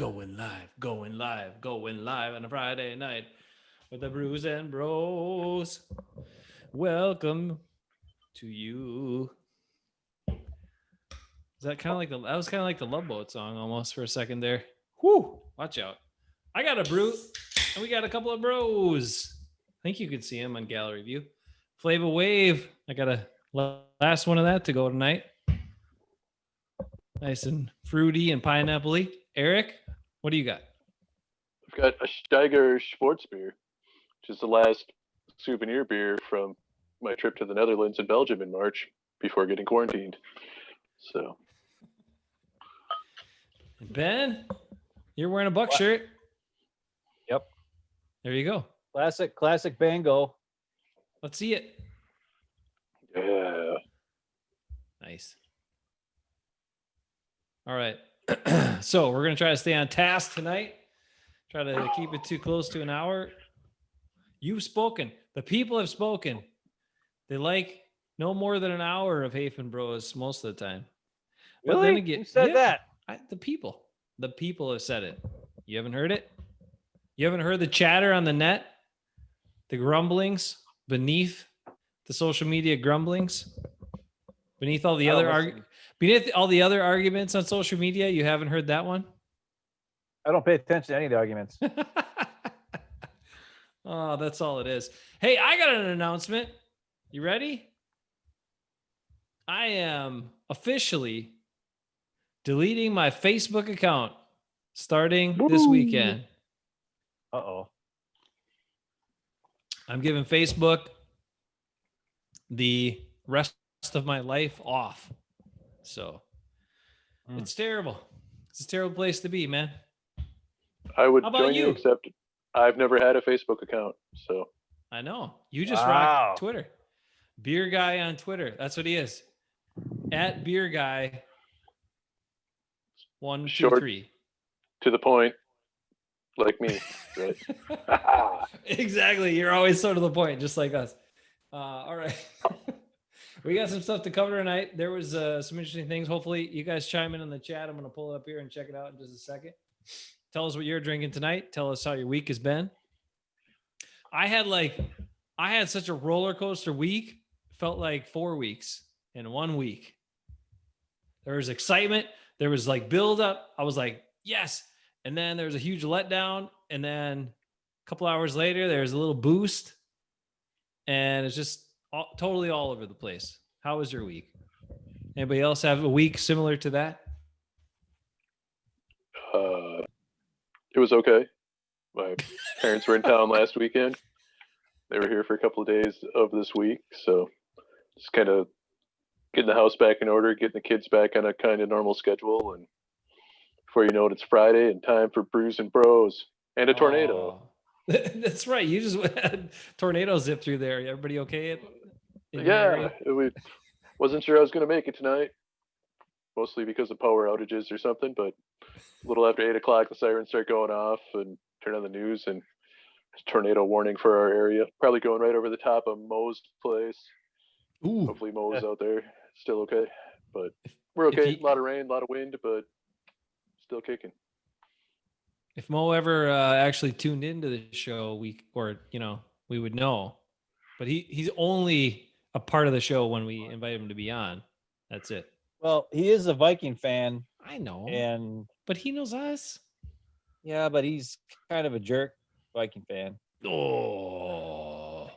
going live on a Friday night with the Brews and Bros. Welcome to you. Is that kind of like that was kind of like the Love Boat song almost for a second there. Whoo! Watch out. I got a brew, and we got a couple of bros. I think you could see him on gallery view. Flava Wave. I got a last one of that to go tonight. Nice and fruity and pineapple-y. Eric, what do you got? I've got a Steiger Sports beer, which is the last souvenir beer from my trip to the Netherlands and Belgium in March before getting quarantined. So, Ben, you're wearing a Buck shirt. Yep. There you go. Classic Bango. Let's see it. yeah. Nice. All right. So we're going to try to stay on task tonight. Try to keep it too close to an hour. You've spoken. The people have spoken. They like no more than an hour of Hafen Bros most of the time. Really? But then again, Who said that? The people. The people have said it. You haven't heard it? You haven't heard the chatter on the net? The grumblings beneath the social media grumblings? Beneath all the other arguments on social media, you haven't heard that one? I don't pay attention to any of the arguments. Oh, that's all it is. Hey, I got an announcement. You ready? I am officially deleting my Facebook account starting this weekend. Uh-oh. I'm giving Facebook the rest of my life off. So it's terrible. It's a terrible place to be, man. I would How about join you, except I've never had a Facebook account. So I know. You just rock Twitter. Beer guy on Twitter. That's what he is. At beer guy 123. To the point, like me, right? Exactly. You're always so to the point, just like us. All right. We got some stuff to cover tonight. There was some interesting things. Hopefully you guys chime in the chat. I'm going to pull it up here and check it out in just a second. Tell us what you're drinking tonight. Tell us how your week has been. I had such a roller coaster week. Felt like 4 weeks in 1 week. There was excitement. There was like build up. I was like, yes. And then there was a huge letdown. And then a couple hours later, there's a little boost. And it's just totally all over the place. How was your week? Anybody else have a week similar to that? It was okay. My parents were in town last weekend. They were here for a couple of days of this week. So just kind of getting the house back in order, getting the kids back on a kind of normal schedule. And before you know it, it's Friday and time for Brews and Bros and a tornado. That's right. You just had tornado zip through there. Everybody okay? Yeah. We wasn't sure I was going to make it tonight. Mostly because of power outages or something, but a little after 8 o'clock, the sirens start going off and turn on the news and tornado warning for our area. Probably going right over the top of Mo's place. Ooh. Hopefully Mo's out there still okay, but we're okay. A lot of rain, a lot of wind, but still kicking. If Mo ever actually tuned into the show, we would know, but he's only a part of the show when we invite him to be on. That's it. Well, he is a Viking fan. I know. But he knows us. Yeah, but he's kind of a jerk Viking fan. Oh.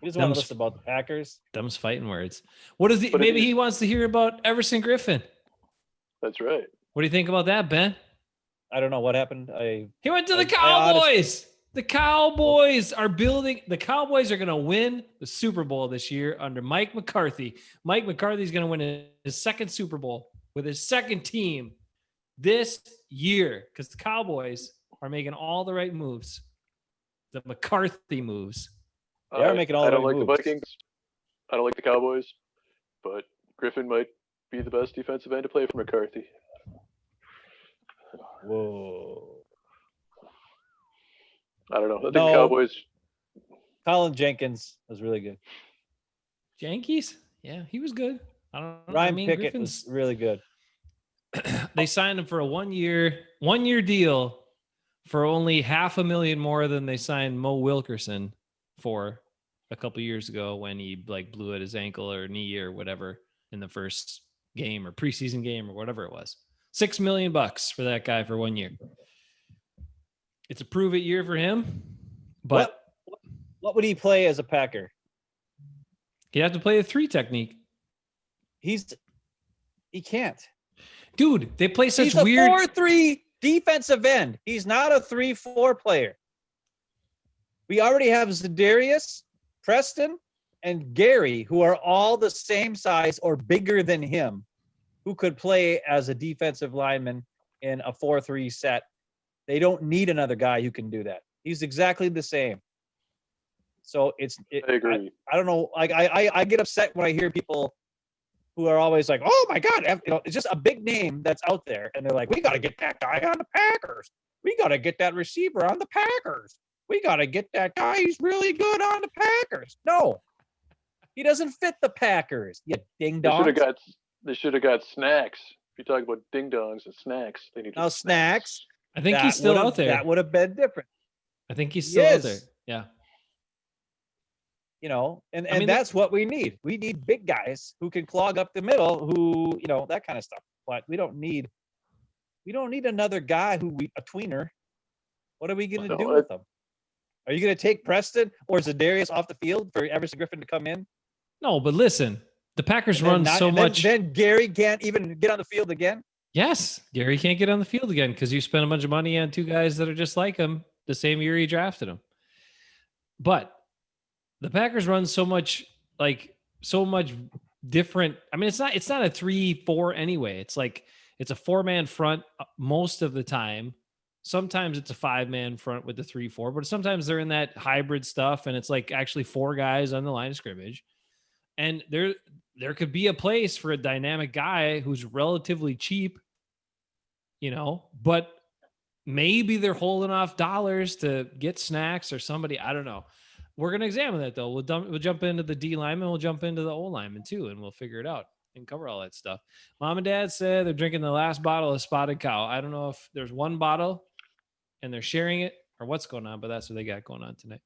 He doesn't want to listen about the Packers. Them's fighting words. What is he? Maybe he wants to hear about Everson Griffin. That's right. What do you think about that, Ben? I don't know what happened. He went to the Cowboys. The Cowboys are building. The Cowboys are going to win the Super Bowl this year under Mike McCarthy. Mike McCarthy is going to win his second Super Bowl with his second team this year because the Cowboys are making all the right moves. The McCarthy moves. They are making all the right moves. I don't like the Vikings. I don't like the Cowboys, but Griffin might be the best defensive end to play for McCarthy. Whoa. I don't know. I think the Cowboys. Colin Jenkins was really good. Yankees? Yeah, he was good. I don't know. Ryan Pickett was really good. they signed him for a one-year deal for only $500,000 more than they signed Mo Wilkerson for a couple years ago when he like blew at his ankle or knee or whatever in the first game or preseason game or whatever it was. $6 million for that guy for 1 year. It's a prove it year for him, but what would he play as a Packer? he'd have to play a 3 technique. He can't. Dude, they play such He's a weird 4-3 defensive end. He's not a 3-4 player. We already have Zadarius, Preston, and Gary, who are all the same size or bigger than him, who could play as a defensive lineman in a 4-3 set. They don't need another guy who can do that. He's exactly the same. So I agree. I don't know. Like I get upset when I hear people who are always like, "Oh my God, it's just a big name that's out there," and they're like, "We got to get that guy on the Packers. We got to get that receiver on the Packers. We got to get that guy. He's really good on the Packers." No, he doesn't fit the Packers. You ding dongs. They should have got Snacks. If you talk about ding dongs and Snacks, they need Snacks. I think he's still out there. That would have been different. I think he's still out there. Yeah. And that's what we need. We need big guys who can clog up the middle, who, that kind of stuff. But we don't need another guy a tweener. What are we going to do with them? Are you going to take Preston or Zadarius off the field for Everson Griffin to come in? No, but listen, the Packers run so much. Then Gary can't even get on the field again? Yes, Gary can't get on the field again because you spent a bunch of money on 2 guys that are just like him the same year he drafted him. But the Packers run so much different. I mean, it's not a 3-4 anyway. It's like it's a 4-man front most of the time. Sometimes it's a 5-man front with the 3-4, but sometimes they're in that hybrid stuff and it's like actually 4 guys on the line of scrimmage. And there could be a place for a dynamic guy who's relatively cheap, but maybe they're holding off dollars to get Snacks or somebody. I don't know. We're going to examine that, though. We'll jump into the D lineman. We'll jump into the O lineman, too, and we'll figure it out and cover all that stuff. Mom and Dad said they're drinking the last bottle of Spotted Cow. I don't know if there's one bottle and they're sharing it or what's going on, but that's what they got going on tonight.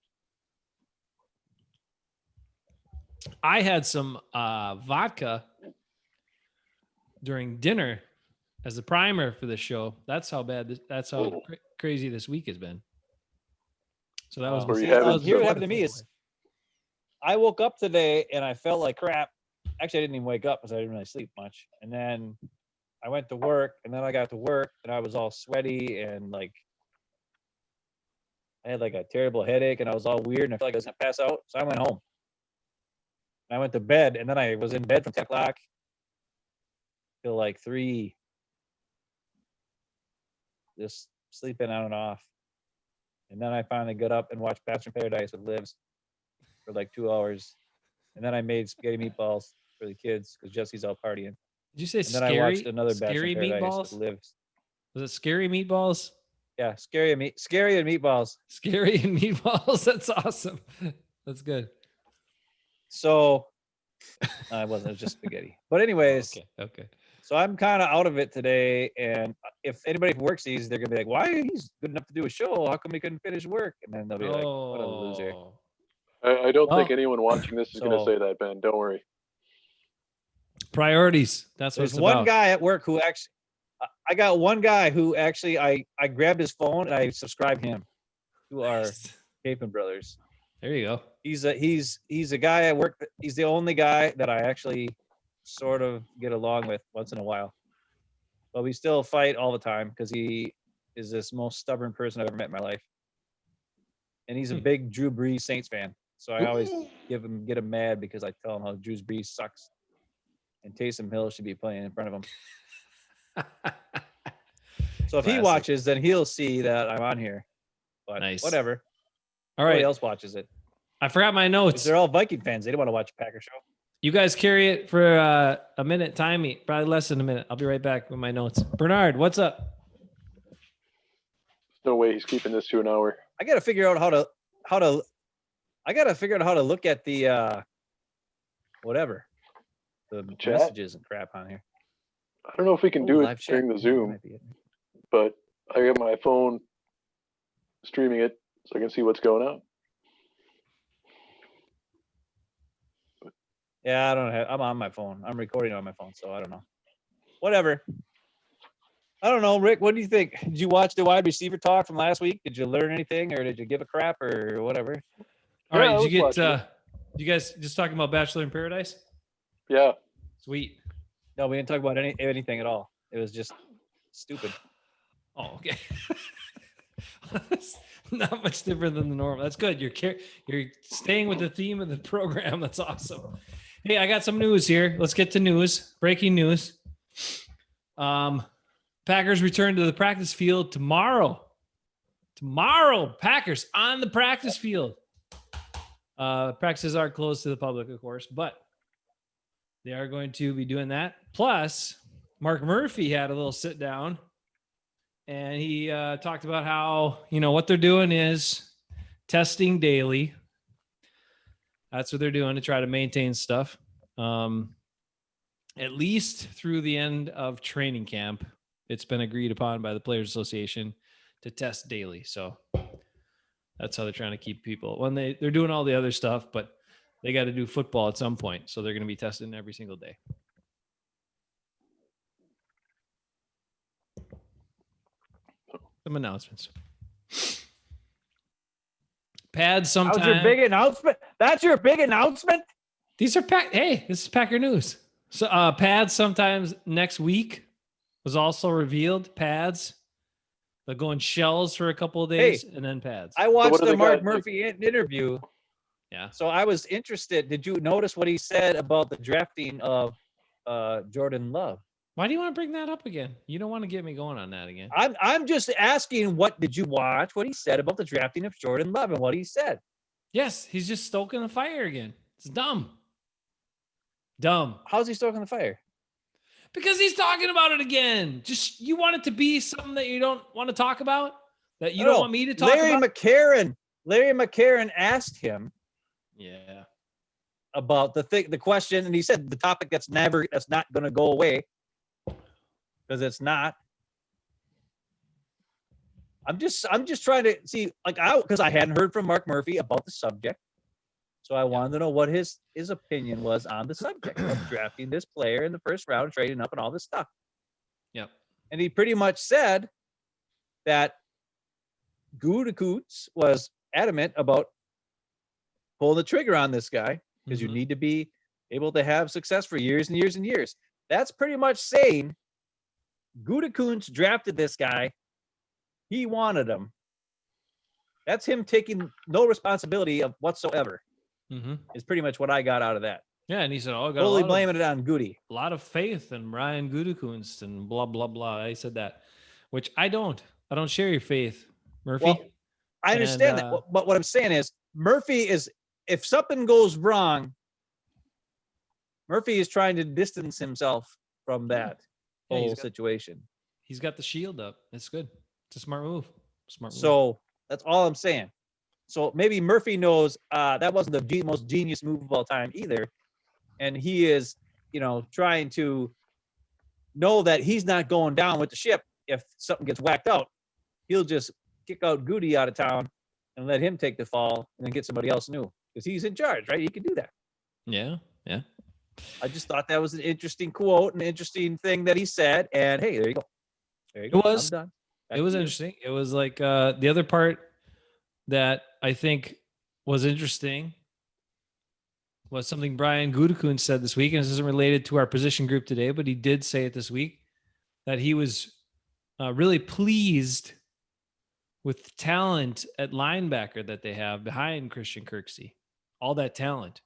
I had some vodka during dinner as a primer for the show. That's how crazy this week has been. So that was here. What happened to me is I woke up today and I felt like crap. Actually, I didn't even wake up because I didn't really sleep much. And then I went to work, and then I got to work, and I was all sweaty and like I had like a terrible headache, and I was all weird, and I felt like I was gonna pass out. So I went home. And I went to bed, and then I was in bed from 10 o'clock till like 3, just sleeping on and off. And then I finally got up and watched Bachelor in Paradise with Livs for like 2 hours. And then I made spaghetti meatballs for the kids because Jesse's out partying. Did you say and then I watched another Bachelor in Paradise meatballs? with Livs. Was it scary meatballs? Yeah, scary and meatballs. Scary and meatballs. That's awesome. That's good. So I wasn't. It was just spaghetti. But anyways. Okay. So I'm kind of out of it today, and if anybody from work sees, they're gonna be like, "Why he's good enough to do a show? How come he couldn't finish work?" And then they'll be like, "What a loser." I don't think anyone watching this is gonna say that, Ben. Don't worry. Priorities. That's what There's one guy at work who actually, I got one guy who actually, I grabbed his phone and I subscribed him to our Capon Brothers. There you go. He's a guy at work. He's the only guy that I actually sort of get along with once in a while, but we still fight all the time because he is this most stubborn person I've ever met in my life, and he's a big Drew Brees Saints fan. So I always get him mad because I tell him how Drew Brees sucks, and Taysom Hill should be playing in front of him. So if he watches, then he'll see that I'm on here. But whatever. All right. Nobody else watches it. I forgot my notes. They're all Viking fans. They don't want to watch a Packer show. You guys carry it for a minute. Time me, probably less than a minute. I'll be right back with my notes. Bernard, what's up? There's no way he's keeping this to an hour. I got to figure out how to look at the the Chat? messages and crap on here. I don't know if we can do live it during chat. the Zoom, but I got my phone streaming it so I can see what's going on. Yeah, I don't have. I'm on my phone. I'm recording on my phone, so I don't know. Whatever. I don't know, Rick. What do you think? Did you watch the wide receiver talk from last week? Did you learn anything, or did you give a crap, or whatever? All right, I did you was get? watching You guys just talking about Bachelor in Paradise? Yeah. Sweet. No, we didn't talk about anything at all. It was just stupid. Oh, okay. Not much different than the normal. That's good. You're staying with the theme of the program. That's awesome. Hey, I got some news here. Let's get to news. Breaking news. Packers return to the practice field tomorrow. Packers on the practice field. Practices are closed to the public, of course, but they are going to be doing that. Plus, Mark Murphy had a little sit down, and he talked about how, what they're doing is testing daily. That's what they're doing to try to maintain stuff. At least through the end of training camp, it's been agreed upon by the Players Association to test daily. So that's how they're trying to keep people. When they're doing all the other stuff, but they got to do football at some point. So they're going to be testing every single day. Some announcements. Pads sometime. That was your big announcement? That's your big announcement? These are Hey, this is Packer news. So pads sometimes next week was also revealed. Pads. They're going shells for a couple of days and then pads. I watched the Mark Murphy interview. Yeah. So I was interested. Did you notice what he said about the drafting of Jordan Love? Why do you want to bring that up again? You don't want to get me going on that again. I'm just asking, what did you watch? What he said about the drafting of Jordan Love and what he said? Yes, he's just stoking the fire again. It's dumb. Dumb. How's he stoking the fire? Because he's talking about it again. Just, you want it to be something that you don't want to talk about? That you don't want me to talk about? Larry McCarron asked him. Yeah. About the question, and he said the topic that's not going to go away because it's not. I'm just trying to see, because I hadn't heard from Mark Murphy about the subject, so I wanted to know what his opinion was on the subject of drafting this player in the first round, trading up, and all this stuff. Yep. And he pretty much said that Gutekunst was adamant about pulling the trigger on this guy because you need to be able to have success for years and years and years. That's pretty much saying Gutekunst drafted this guy. He wanted him. That's him taking no responsibility of whatsoever. Is pretty much what I got out of that. Yeah, and he said, "Oh, totally blaming it on Goody. A lot of faith in Ryan Gutekunst and blah blah blah." I said that, which I don't. I don't share your faith, Murphy. Well, I understand that, but what I'm saying is Murphy is. If something goes wrong, Murphy is trying to distance himself from that whole situation. He's got the shield up. That's good. It's a smart move. So that's all I'm saying. So maybe Murphy knows that wasn't the most genius move of all time either. And he is, trying to know that he's not going down with the ship if something gets whacked out. He'll just kick out Goody out of town and let him take the fall and then get somebody else new. Because he's in charge, right? He can do that. Yeah. I just thought that was an interesting quote, an interesting thing that he said. And hey, there you go. It was. I'm done. It was interesting. It was like the other part that I think was interesting was something Brian Gutekunst said this week, and this isn't related to our position group today, but he did say it this week, that he was really pleased with the talent at linebacker that they have behind Christian Kirksey. All that talent.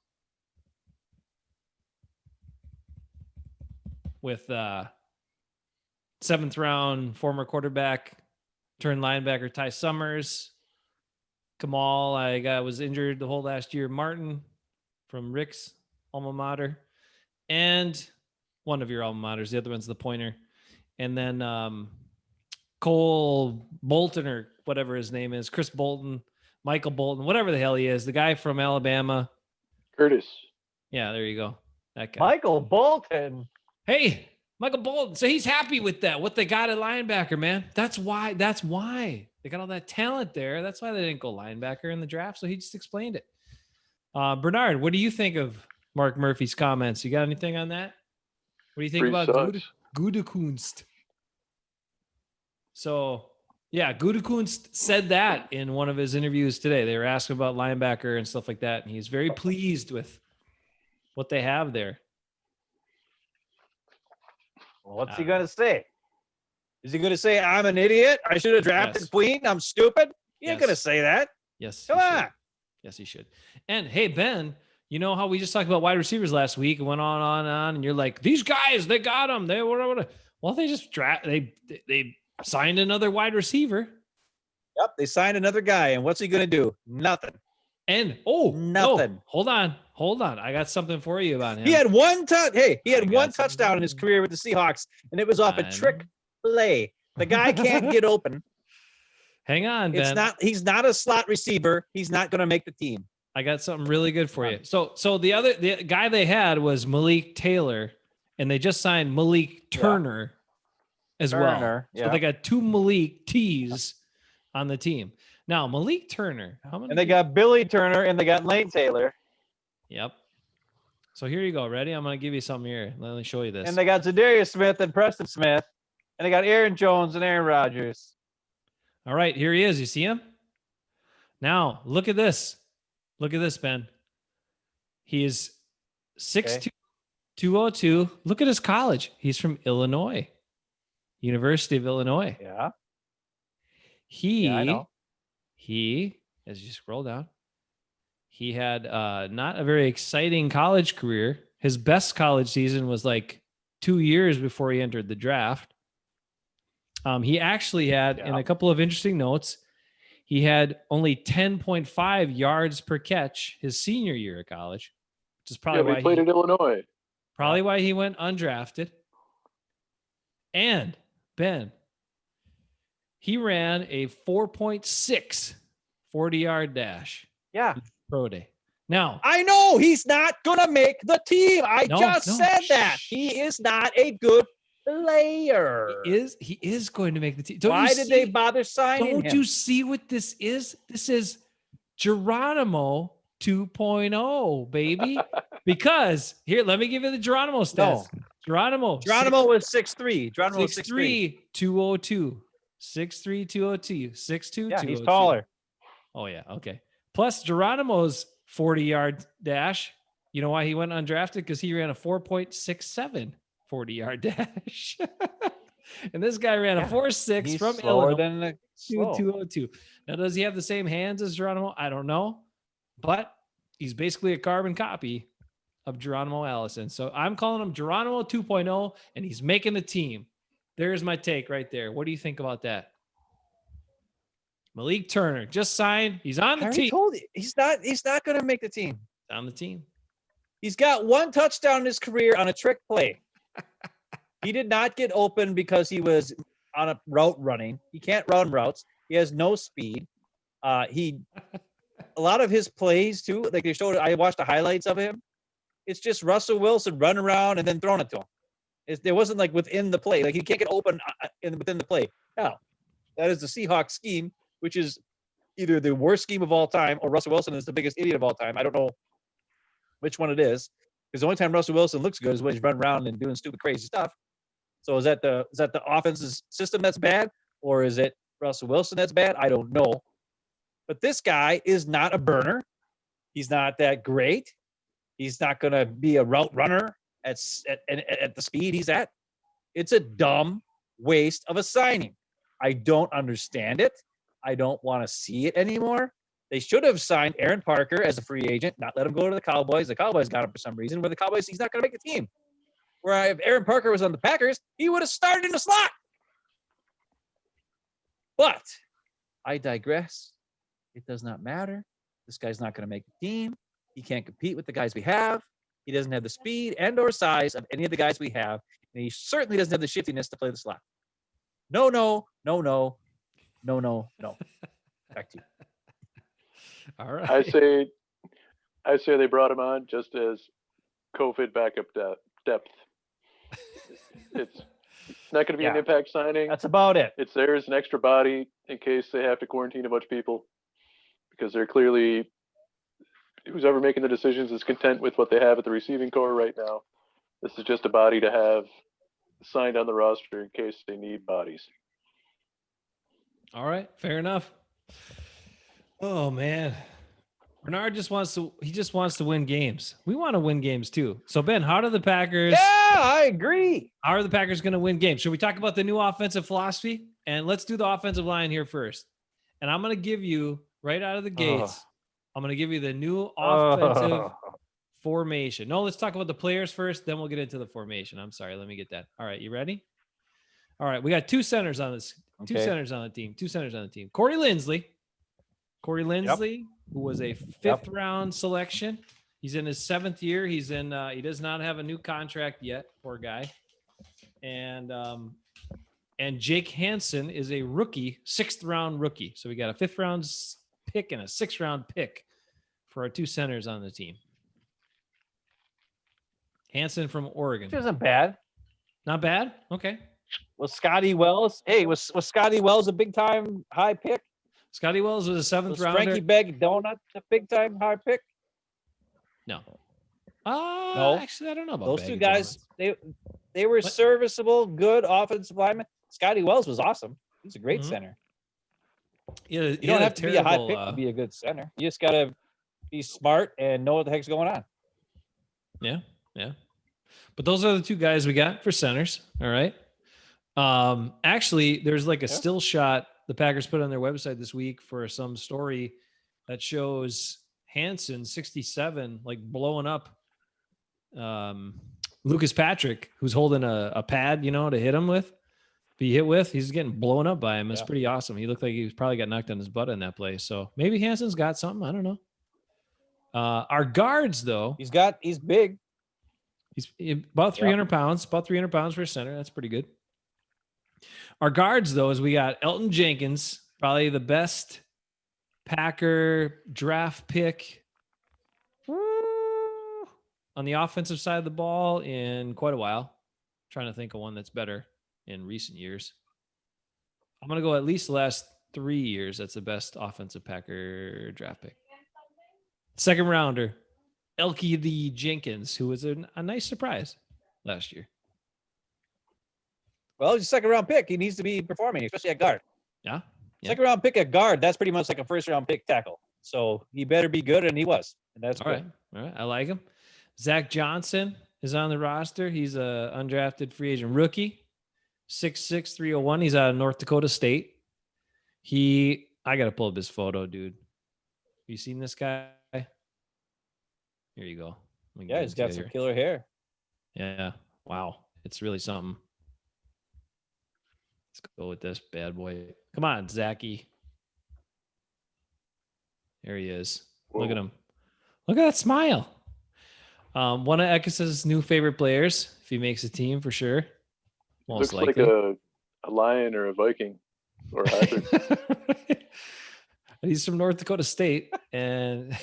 With 7th round former quarterback turned linebacker Ty Summers. Kamal, was injured the whole last year. Martin from Rick's alma mater. And one of your alma maters. The other one's the Pointer. And then Cole Bolton, or whatever his name is. Chris Bolton. Michael Bolton. Whatever the hell he is. The guy from Alabama. Curtis. Yeah, there you go. That guy. Michael Bolton. Hey, Michael Bolton. So he's happy with that. What they got at linebacker, man. That's why they got all that talent there. That's why they didn't go linebacker in the draft. So he just explained it. Bernard, what do you think of Mark Murphy's comments? You got anything on that? What do you think Brew about sucks. Gutekunst? So, yeah, Gutekunst said that in one of his interviews today. They were asking about linebacker and stuff like that, and he's very pleased with what they have there. Well, what's he going to say? Is he going to say, I'm an idiot? I should have drafted Queen. I'm stupid? He ain't going to say that. Yes. Come on. Yes, he should. And hey, Ben, you know how we just talked about wide receivers last week and went on, and you're like, these guys, they got them. They were. Well, they just they signed another wide receiver. Yep, they signed another guy, and what's he going to do? Nothing. And nothing. Hold on. I got something for you about him. He had one touchdown in his career with the Seahawks, and it was off a trick play. The guy can't get open. Hang on, Ben. He's not a slot receiver. He's not going to make the team. I got something really good for you. So the guy they had was Malik Taylor, and they just signed Malik Turner as well. Yeah. So they got two Malik T's on the team. Now, Malik Turner, how many? And they got Billy Turner and they got Lane Taylor. Yep. So here you go. Ready? I'm going to give you something here. Let me show you this. And they got Zadarius Smith and Preston Smith. And they got Aaron Jones and Aaron Rodgers. All right, here he is. You see him? Now, look at this. Look at this, Ben. He is 6'2", 202. Look at his college. He's from Illinois, University of Illinois. Yeah. I know. He, as you scroll down, he had not a very exciting college career. His best college season was like 2 years before he entered the draft. He actually had, in a couple of interesting notes, he had only 10.5 yards per catch his senior year of college, which is probably why he played at Illinois. Probably why he went undrafted. And Ben, he ran a 4.6 40-yard dash. Yeah. Pro day. Now, I know he's not going to make the team. I just said that. He is not a good player. He is going to make the team. Why did they bother signing him? Don't you see what this is? This is Geronimo 2.0, baby. Because here, let me give you the Geronimo stats. No. Geronimo was 6'3". Geronimo was 6'3", 202. 6'3", 202. 6'2", 202. Yeah, he's taller. Oh, yeah. Okay. Plus, Geronimo's 40-yard dash. You know why he went undrafted? Because he ran a 4.67 40-yard dash. And this guy ran a 4.6 from Illinois. 202. Now, does he have the same hands as Geronimo? I don't know. But he's basically a carbon copy of Geronimo Allison. So I'm calling him Geronimo 2.0, and he's making the team. There's my take right there. What do you think about that? Malik Turner just signed. He's on the team. Told you, he's not going to make the team. On the team. He's got one touchdown in his career on a trick play. He did not get open because he was on a route running. He can't run routes. He has no speed. A lot of his plays too, like they showed, I watched the highlights of him. It's just Russell Wilson running around and then throwing it to him. It wasn't like within the play. Like he can't get open within the play. Now, that is the Seahawks scheme, which is either the worst scheme of all time or Russell Wilson is the biggest idiot of all time. I don't know which one it is. Because the only time Russell Wilson looks good is when he's running around and doing stupid, crazy stuff. So is that the offense's system that's bad, or is it Russell Wilson that's bad? I don't know. But this guy is not a burner. He's not that great. He's not going to be a route runner at the speed he's at. It's a dumb waste of a signing. I don't understand it. I don't want to see it anymore. They should have signed Aaron Parker as a free agent, not let him go to the Cowboys. The Cowboys got him for some reason. Where the Cowboys, he's not going to make the team. Where if Aaron Parker was on the Packers, he would have started in the slot. But I digress. It does not matter. This guy's not going to make the team. He can't compete with the guys we have. He doesn't have the speed and or size of any of the guys we have. And he certainly doesn't have the shiftiness to play the slot. No. Back to you. All right. I say they brought him on just as COVID backup depth. It's not going to be an impact signing. That's about it. It's there as an extra body in case they have to quarantine a bunch of people, because they're clearly, who's ever making the decisions is content with what they have at the receiving core right now. This is just a body to have signed on the roster in case they need bodies. All right, fair enough. Oh man, Bernard just wants to win games. We want to win games too. So Ben, how do the Packers? Yeah, I agree. How are the Packers going to win games? Should we talk about the new offensive philosophy? And let's do the offensive line here first. And I'm going to give you right out of the gates. I'm going to give you the new offensive formation. No, let's talk about the players first. Then we'll get into the formation. I'm sorry. Let me get that. All right. You ready? All right. We got two centers on this. Two centers on the team. Corey Linsley, who was a fifth round selection. He's in his 7th year. He does not have a new contract yet. Poor guy. And Jake Hansen is a rookie, 6th round rookie. So we got a 5th round pick and a 6th round pick for our two centers on the team. Hansen from Oregon. Which isn't bad. Not bad. Okay. Was Scotty Wells? Hey, was Scotty Wells a big time high pick? Scotty Wells was a 7th rounder. Frankie Bag Donut a big time high pick? No. No. Actually, I don't know about those two guys. They were serviceable, good offensive linemen. Scotty Wells was awesome. He's a great center. Yeah, you don't have to be a high pick to be a good center. You just got to be smart and know what the heck's going on. Yeah. But those are the two guys we got for centers. All right. Actually, there's like a still shot the Packers put on their website this week for some story that shows Hansen 67 like blowing up Lucas Patrick, who's holding a pad, to hit him with. Be hit with. He's getting blown up by him. It's pretty awesome. He looked like he probably got knocked on his butt in that play. So maybe Hansen's got something. I don't know. Our guards, though, he's big. He's about 300 pounds. About 300 pounds for a center. That's pretty good. Our guards, though, is we got Elton Jenkins, probably the best Packer draft pick on the offensive side of the ball in quite a while. Trying to think of one that's better in recent years. I'm going to go at least the last 3 years. That's the best offensive Packer draft pick. 2nd rounder, Elkie the Jenkins, who was a nice surprise last year. Well, he's a 2nd round pick. He needs to be performing, especially at guard. Yeah. 2nd round pick at guard. That's pretty much like a 1st round pick tackle. So he better be good, and he was. And that's all right. All right. I like him. Zach Johnson is on the roster. He's a undrafted free agent rookie. 6'6", 301. He's out of North Dakota State. I got to pull up his photo, dude. You seen this guy? Here you go. Yeah, he's got some killer hair. Yeah. Wow. It's really something. Let's go with this bad boy. Come on, Zachy. There he is. Whoa. Look at him. Look at that smile. One of Ekis's new favorite players, if he makes a team for sure. Most likely. Like a lion or a Viking or a hybrid. He's from North Dakota State, and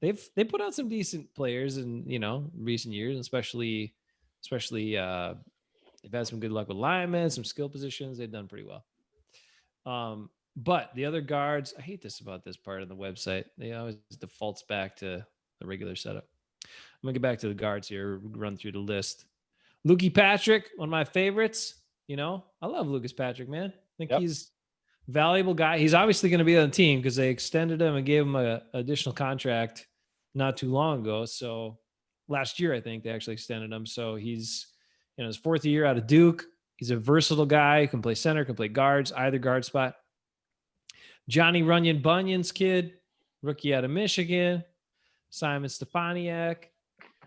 they put out some decent players in recent years, especially they've had some good luck with linemen, some skill positions. They've done pretty well. But the other guards, I hate this about this part of the website. They always defaults back to the regular setup. I'm gonna get back to the guards here. Run through the list. Lukey Patrick, one of my favorites. I love Lucas Patrick, man. I think he's a valuable guy. He's obviously going to be on the team because they extended him and gave him an additional contract not too long ago. So last year, I think they actually extended him. So he's in his 4th year out of Duke. He's a versatile guy. Can play center, can play guards, either guard spot. Johnny Runyon Bunyan's kid, rookie out of Michigan. Simon Stefaniak,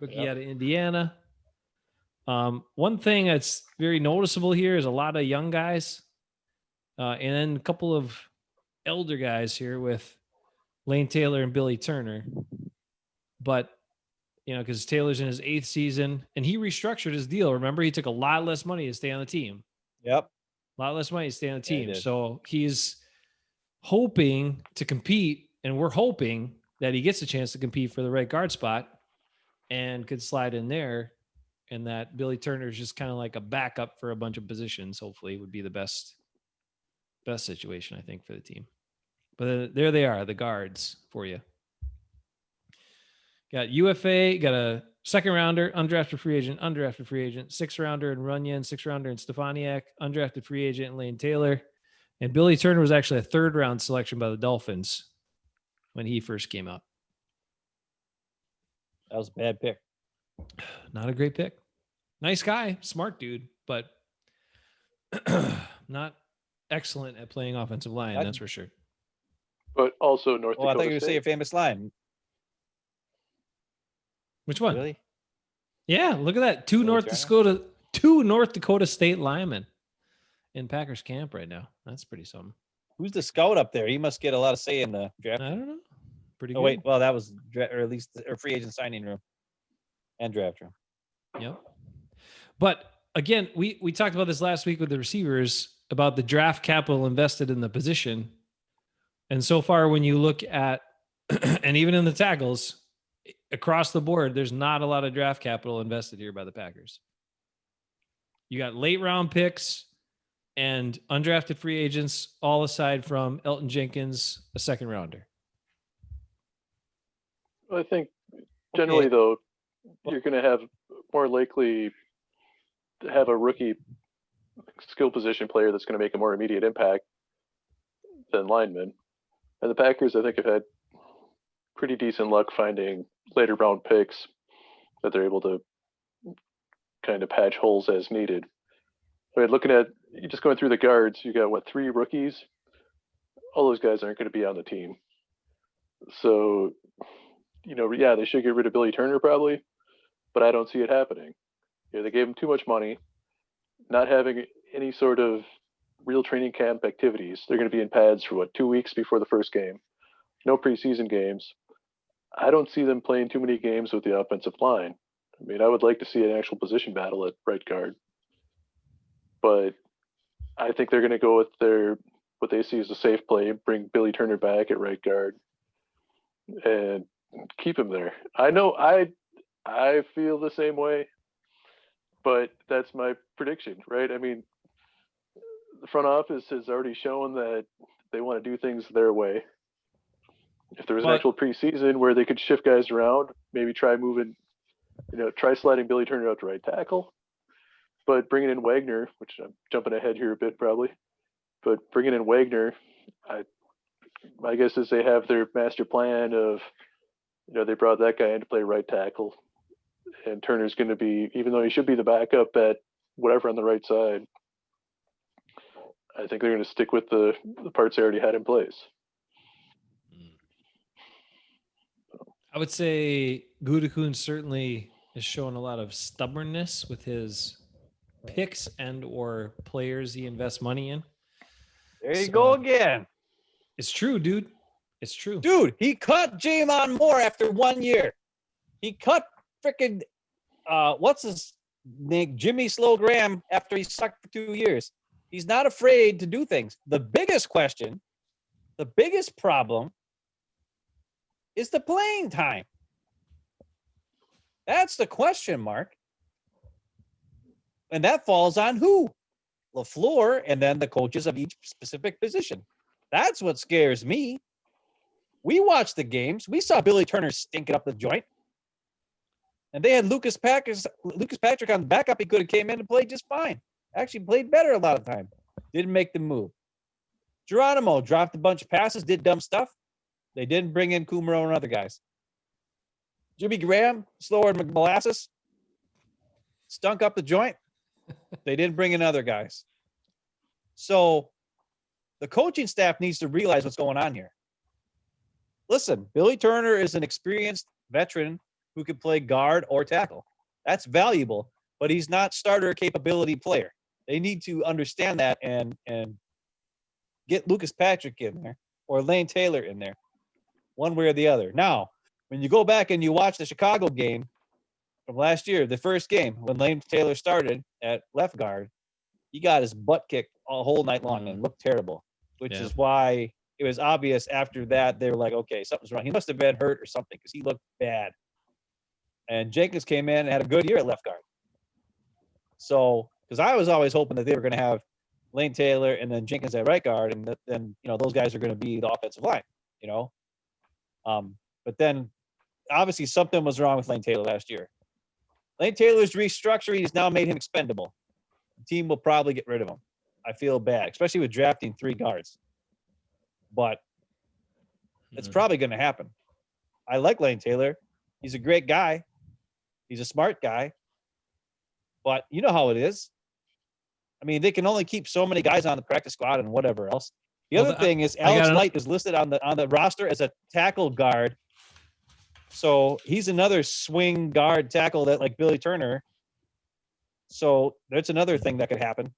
rookie out of Indiana. One thing that's very noticeable here is a lot of young guys, and then a couple of elder guys here with Lane Taylor and Billy Turner. But, because Taylor's in his 8th season, and he restructured his deal. Remember, he took a lot less money to stay on the team. Yep. A lot less money to stay on the team. So he's hoping to compete, and we're hoping that he gets a chance to compete for the right guard spot and could slide in there and that Billy Turner is just kind of like a backup for a bunch of positions. Hopefully, would be the best situation, I think, for the team. But there they are, the guards for you. Got UFA, got a second rounder, undrafted free agent, sixth rounder in Runyon, sixth rounder in Stefaniak, undrafted free agent in Lane Taylor. And Billy Turner was actually a third round selection by the Dolphins when he first came out. That was a bad pick. Not a great pick. Nice guy, smart dude, but not excellent at playing offensive line, that's for sure. But also North Dakota I thought you were State. saying a famous line. Which one? Really? Yeah, look at that. Two North Dakota State linemen in Packers camp right now. That's pretty something. Who's the scout up there? He must get a lot of say in the draft. I don't know. Pretty good. Oh, wait. Well, that was or at least free agent signing room and draft room. Yep. But again, we talked about this last week with the receivers about the draft capital invested in the position. And so far, when you look at, and even in the tackles, across the board, there's not a lot of draft capital invested here by the Packers. You got late round picks and undrafted free agents, all aside from Elton Jenkins, a second rounder. I think generally, though, you're going to have more likely to have a rookie skill position player that's going to make a more immediate impact than linemen. And the Packers, I think, have had pretty decent luck finding later round picks that they're able to kind of patch holes as needed. I mean, looking at, just going through the guards, you got, 3 rookies? All those guys aren't going to be on the team. So, they should get rid of Billy Turner probably, but I don't see it happening. They gave him too much money, not having any sort of real training camp activities. They're going to be in pads for 2 weeks before the first game. No preseason games. I don't see them playing too many games with the offensive line. I mean, I would like to see an actual position battle at right guard, but I think they're going to go with what they see as a safe play, bring Billy Turner back at right guard and keep him there. I know I feel the same way, but that's my prediction, right? I mean, the front office has already shown that they want to do things their way. If there was an actual preseason where they could shift guys around, maybe try moving, try sliding Billy Turner out to right tackle, but bringing in Wagner, which I'm jumping ahead here a bit probably, but bringing in Wagner, my guess is they have their master plan of, they brought that guy in to play right tackle, and Turner's going to be, even though he should be the backup at whatever on the right side, I think they're going to stick with the parts they already had in place. I would say Gutekunst certainly is showing a lot of stubbornness with his picks and or players he invests money in. There you go again. It's true, dude. It's true. Dude, he cut Jamon Moore after 1 year. He cut freaking, what's his name? Jimmy Slow Graham after he sucked for 2 years. He's not afraid to do things. The biggest question, the biggest problem is the playing time. That's the question mark. And that falls on who? LaFleur and then the coaches of each specific position. That's what scares me. We watched the games. We saw Billy Turner stinking up the joint. And they had Lucas Patrick on the backup. He could have came in and played just fine. Actually played better a lot of the time. Didn't make the move. Geronimo dropped a bunch of passes, did dumb stuff. They didn't bring in Kumaro and other guys. Jimmy Graham, slower than molasses, stunk up the joint. They didn't bring in other guys. So the coaching staff needs to realize what's going on here. Listen, Billy Turner is an experienced veteran who can play guard or tackle. That's valuable, but he's not starter capability player. They need to understand that and get Lucas Patrick in there or Lane Taylor in there, one way or the other. Now, when you go back and you watch the Chicago game from last year, the first game, when Lane Taylor started at left guard, he got his butt kicked a whole night long and looked terrible, which is why it was obvious after that they were like, okay, something's wrong. He must have been hurt or something because he looked bad. And Jenkins came in and had a good year at left guard. So, because I was always hoping that they were going to have Lane Taylor and then Jenkins at right guard, and then those guys are going to be the offensive line. But then obviously something was wrong with Lane Taylor last year. Lane Taylor's restructuring has now made him expendable. The team will probably get rid of him. I feel bad, especially with drafting 3 guards. But it's probably going to happen. I like Lane Taylor. He's a great guy. He's a smart guy. But you know how it is. I mean, they can only keep so many guys on the practice squad and whatever else. The other thing is Alex Light is listed on the roster as a tackle guard. So he's another swing guard tackle that like Billy Turner. So that's another thing that could happen.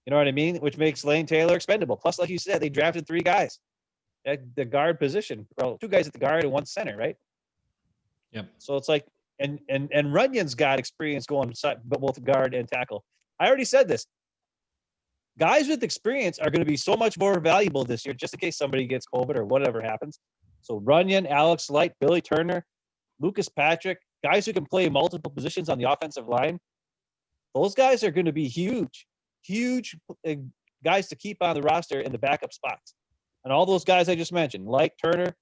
You know what I mean? Which makes Lane Taylor expendable. Plus, like you said, they drafted 3 guys at the guard position. Well, 2 guys at the guard and 1 center, right? Yep. So it's like, and Runyon's got experience going both guard and tackle. I already said this. Guys with experience are going to be so much more valuable this year, just in case somebody gets COVID or whatever happens. So Runyon, Alex Light, Billy Turner, Lucas Patrick, guys who can play multiple positions on the offensive line. Those guys are going to be huge guys to keep on the roster in the backup spots. And all those guys I just mentioned, Light, Turner,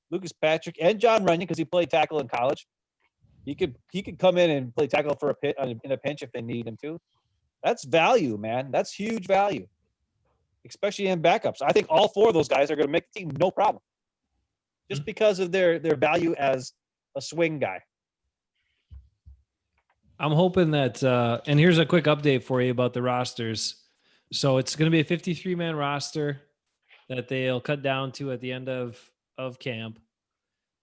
Lucas Patrick, and John Runyon, because he played tackle in college. He could come in and play tackle for in a pinch if they need him to. That's value, man. That's huge value, especially in backups. I think all 4 of those guys are going to make the team no problem, just because of their value as a swing guy. I'm hoping that, and here's a quick update for you about the rosters. So it's going to be a 53-man roster that they'll cut down to at the end of camp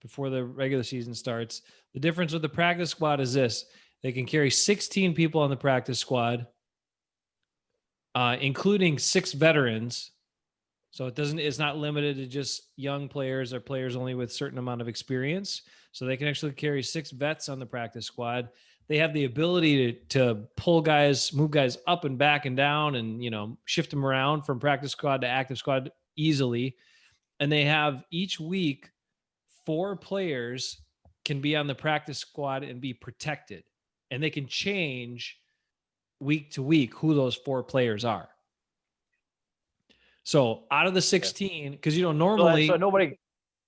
before the regular season starts. The difference with the practice squad is this. They can carry 16 people on the practice squad, including 6 veterans. So it's not limited to just young players or players only with a certain amount of experience. So they can actually carry 6 vets on the practice squad. They have the ability to pull guys, move guys up and back and down and, shift them around from practice squad to active squad easily. And they have each week 4 players can be on the practice squad and be protected. And they can change week to week who those 4 players are. So out of the 16, because normally, so nobody,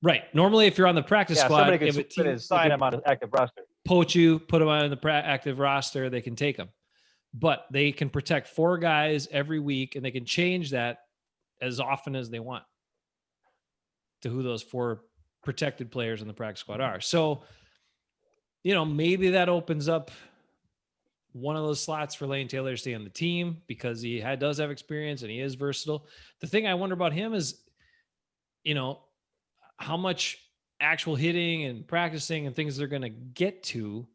right? Normally, if you're on the practice squad, somebody can sign them on an active roster. Poach you, put them on the active roster, they can take them. But they can protect 4 guys every week, and they can change that as often as they want to who those 4 protected players in the practice squad are. So, maybe that opens up one of those slots for Lane Taylor to stay on the team because he does have experience and he is versatile. The thing I wonder about him is, how much actual hitting and practicing and things they're going to get to.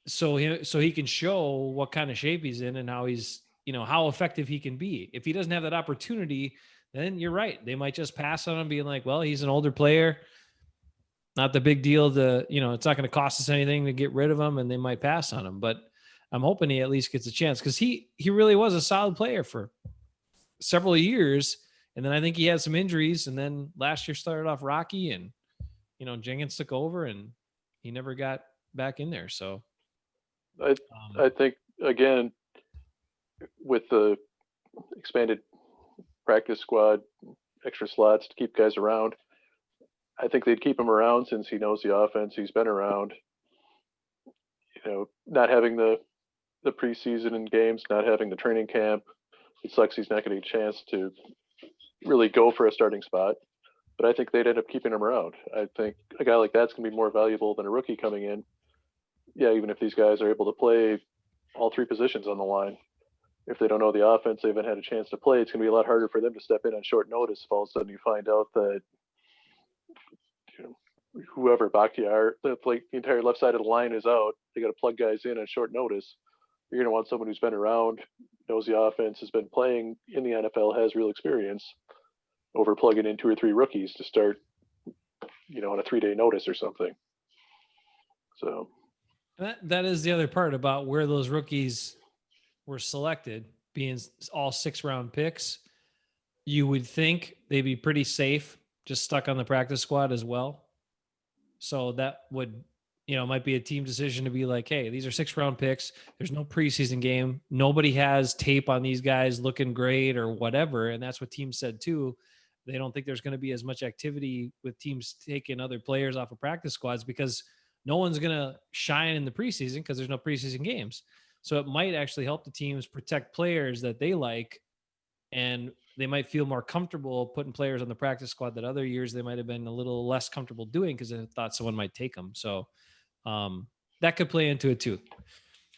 So he can show what kind of shape he's in and how he's, how effective he can be. If he doesn't have that opportunity, then you're right. They might just pass on him being like, well, he's an older player. Not the big deal it's not going to cost us anything to get rid of him, and they might pass on him. But I'm hoping he at least gets a chance because he really was a solid player for several years. And then I think he had some injuries, and then last year started off rocky, and Jenkins took over, and he never got back in there. So I think again with the expanded practice squad, extra slots to keep guys around, I think they'd keep him around since he knows the offense. He's been around. Not having the preseason and games, not having the training camp, it sucks he's not getting a chance to really go for a starting spot. But I think they'd end up keeping him around. I think a guy like that's going to be more valuable than a rookie coming in. Yeah, even if these guys are able to play all 3 positions on the line. If they don't know the offense, they haven't had a chance to play, it's going to be a lot harder for them to step in on short notice if all of a sudden you find out that whoever Bakhtiar, the entire left side of the line is out. They got to plug guys in on short notice. You're going to want someone who's been around, knows the offense, has been playing in the NFL, has real experience, over plugging in 2 or 3 rookies to start, on a 3-day notice or something. So that is the other part about where those rookies were selected, being all 6-round picks. You would think they'd be pretty safe, just stuck on the practice squad as well. So that would it might be a team decision to be like, hey, these are 6th-round picks. There's no preseason game. Nobody has tape on these guys looking great or whatever. And that's what teams said too. They don't think there's going to be as much activity with teams taking other players off of practice squads because no one's going to shine in the preseason because there's no preseason games. So it might actually help the teams protect players that they like, and they might feel more comfortable putting players on the practice squad that other years they might have been a little less comfortable doing because they thought someone might take them. So that could play into it too.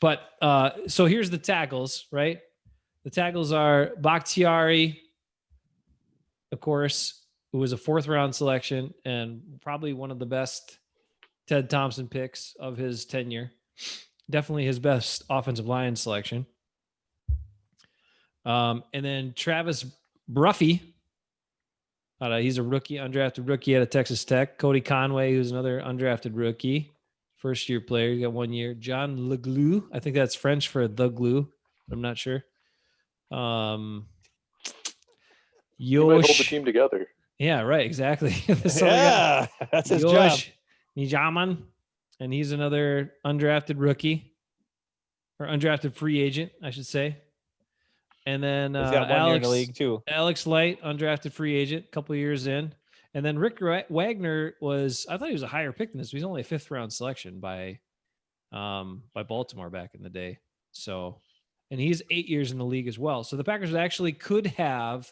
But so here's the tackles, right? The tackles are Bakhtiari, of course, who was a 4th-round selection and probably one of the best Ted Thompson picks of his tenure. Definitely his best offensive line selection. And then Travis Bruffy. He's a rookie, undrafted rookie out of Texas Tech. Cody Conway, who's another undrafted rookie. First-year player. He got 1 year. John Leglue. I think that's French for the glue. I'm not sure. He might hold the team together. Yeah, right. Exactly. That's his job. Nijaman, and he's another undrafted rookie or undrafted free agent, I should say. And then he's got 1 year in the league too. Alex Light, undrafted free agent, a couple of years in. And then Rick Wagner I thought he was a higher pick than this. He's only a 5th-round selection by Baltimore back in the day. So, and he's 8 years in the league as well. So the Packers actually could have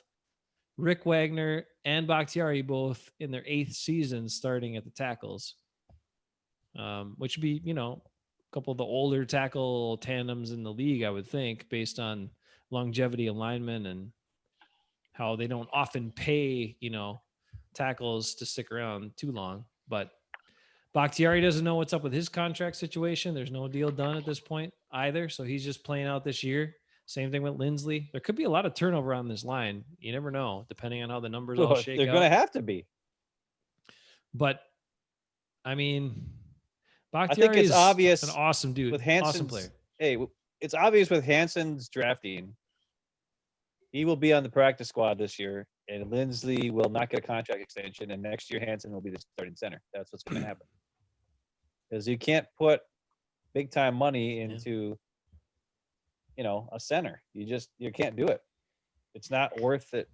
Rick Wagner and Bakhtiari both in their 8th season starting at the tackles, which would be, a couple of the older tackle tandems in the league, I would think, based on longevity alignment and how they don't often pay, tackles to stick around too long. But Bakhtiari doesn't know what's up with his contract situation. There's no deal done at this point either. So he's just playing out this year. Same thing with Lindsley. There could be a lot of turnover on this line. You never know, depending on how the numbers all shake out. They're going to have to be. But, I mean, Bakhtiari I think it's obvious an awesome dude. With awesome player. Hey, it's obvious with Hanson's drafting. He will be on the practice squad this year, and Lindsley will not get a contract extension, and next year Hanson will be the starting center. That's what's going to happen. Because you can't put big-time money into a center. You can't do it. It's not worth it.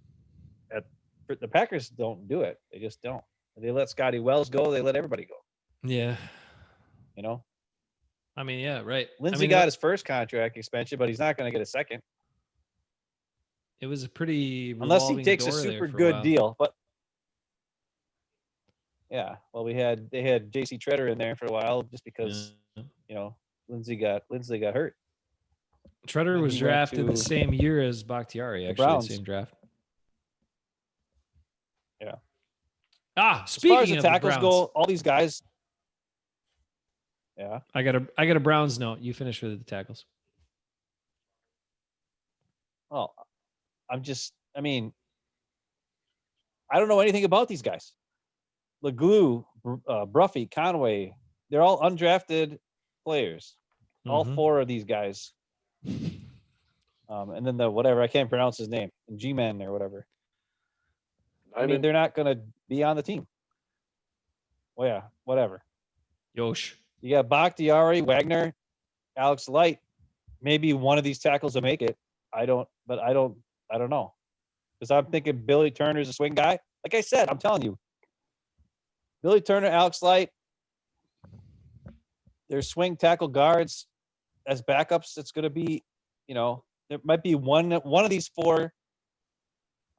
The Packers don't do it. They just don't. They let Scotty Wells go. They let everybody go. Yeah. I mean, yeah, right. Lindsey got his first contract expansion, but he's not going to get a second. It was a pretty unless he takes a super good deal. But yeah, well, they had J.C. Treader in there for a while just because Lindsey got hurt. Treader was drafted the same year as Bakhtiari, actually, the same draft. Yeah. Speaking as far as the tackles go, all these guys. Yeah. I got a Browns note. You finish with the tackles. Oh, I don't know anything about these guys. Leglue, Bruffy, Conway, they're all undrafted players. All 4 of these guys. And then I can't pronounce his name, G-Man or whatever. I mean, they're not going to be on the team. Well, yeah, whatever. Yosh. You got Bakhtiari, Wagner, Alex Light. Maybe one of these tackles will make it. I don't know. Because I'm thinking Billy Turner's a swing guy. Like I said, I'm telling you. Billy Turner, Alex Light, they're swing tackle guards as backups. It's going to be, there might be one of these 4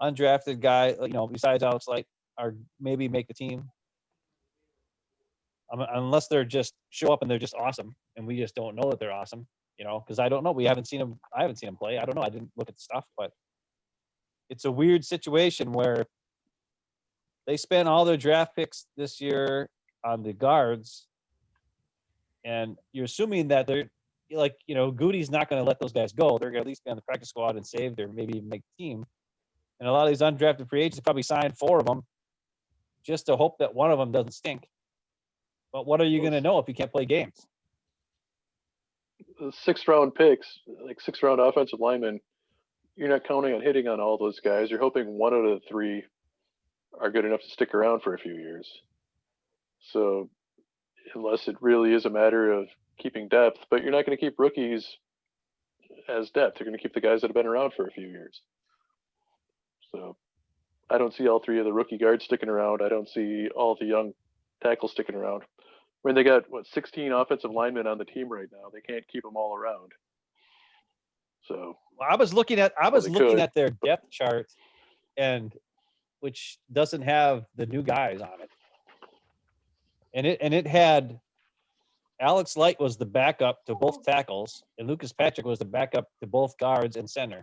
undrafted guy, besides Alex Light, are maybe make the team. Unless they're just show up and they're just awesome, and we just don't know that they're awesome. Because I don't know. I haven't seen them play. I don't know. I didn't look at the stuff, but it's a weird situation where they spent all their draft picks this year on the guards, and you're assuming that they're Goody's not going to let those guys go. They're going to at least be on the practice squad and saved or maybe even make the team. And a lot of these undrafted free agents probably signed 4 of them just to hope that one of them doesn't stink. But what are you going to know if you can't play games? The 6th-round picks, like 6th-round offensive linemen, you're not counting on hitting on all those guys. You're hoping one out of the 3 are good enough to stick around for a few years. So unless it really is a matter of keeping depth. But you're not going to keep rookies as depth. You're going to keep the guys that have been around for a few years. So I don't see all three of the rookie guards sticking around. I don't see all the young tackles sticking around. I mean, they got 16 offensive linemen on the team right now. They can't keep them all around. So I was looking at their depth chart, and which doesn't have the new guys on it. And it had Alex Light was the backup to both tackles, and Lucas Patrick was the backup to both guards and center.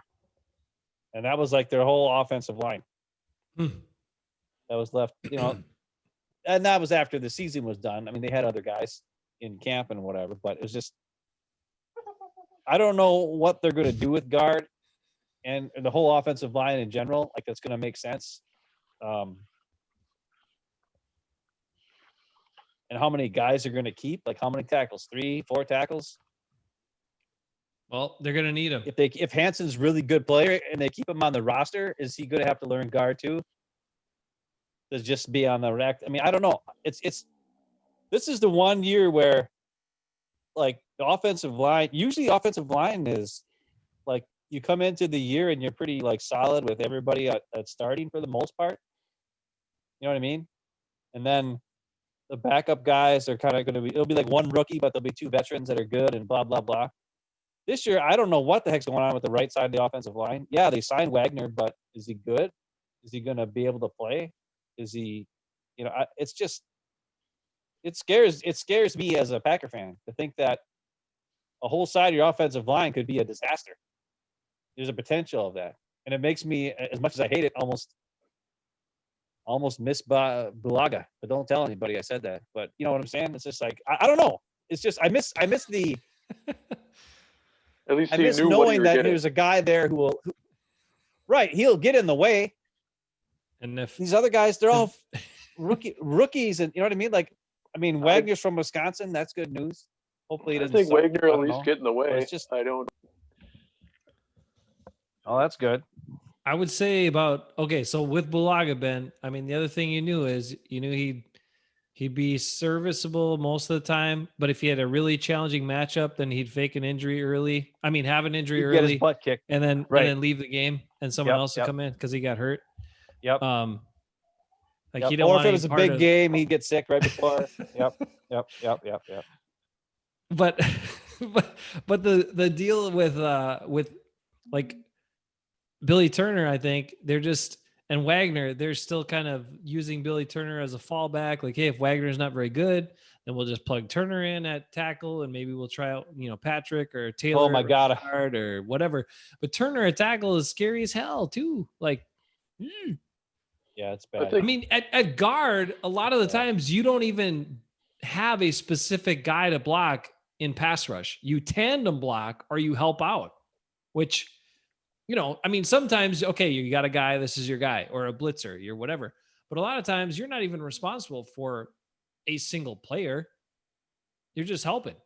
And that was like their whole offensive line. That was left, and that was after the season was done. I mean, they had other guys in camp and whatever, but it was just, I don't know what they're going to do with guard and the whole offensive line in general. Like, that's going to make sense. And how many guys are going to keep? Like, how many tackles? 3, 4 tackles? Well, they're going to need him. If Hanson's really good player and they keep him on the roster, is he going to have to learn guard too? To just be on the rack? I mean, I don't know. This is the one year where, like, the offensive line, usually offensive line is like, you come into the year and you're pretty like solid with everybody at starting for the most part. You know what I mean? And then the backup guys are kind of going to be, it'll be like one rookie, but there'll be 2 veterans that are good and blah, blah, blah. This year, I don't know what the heck's going on with the right side of the offensive line. Yeah, they signed Wagner, but is he good? Is he going to be able to play? Is he, it's just, it scares me as a Packer fan to think that a whole side of your offensive line could be a disaster. There's a potential of that. And it makes me, as much as I hate it, almost miss Bulaga. But don't tell anybody I said that. But you know what I'm saying? It's just like, I don't know. It's just, I miss the, at least I he miss knew knowing what he that getting. there's a guy there right, he'll get in the way. And if These other guys, they're all rookies, and you know what I mean? Like, I mean, Wagner's from Wisconsin. That's good news. Hopefully, I think Wagner at least get in the way. It's just, I don't. Oh, that's good. I would say so with Bulaga, Ben, I mean, the other thing you knew he'd be serviceable most of the time, but if he had a really challenging matchup, then he'd fake an injury early. I mean, have an injury He'd early, get his butt kicked, and then leave the game, and someone else would come in because he got hurt. Yep. Like, you don't or want if it was a big game, he'd get sick right before. Yep. But the deal with like Billy Turner, I think and Wagner, they're still kind of using Billy Turner as a fallback. Like, hey, if Wagner's not very good, then we'll just plug Turner in at tackle, and maybe we'll try out, Patrick or Taylor. Oh my God, or whatever. But Turner at tackle is scary as hell too. Like, yeah, it's bad. I mean, at guard, a lot of the times you don't even have a specific guy to block in pass rush. You tandem block or you help out, which, I mean, sometimes, okay, you got a guy, this is your guy, or a blitzer, you're whatever. But a lot of times you're not even responsible for a single player. You're just helping.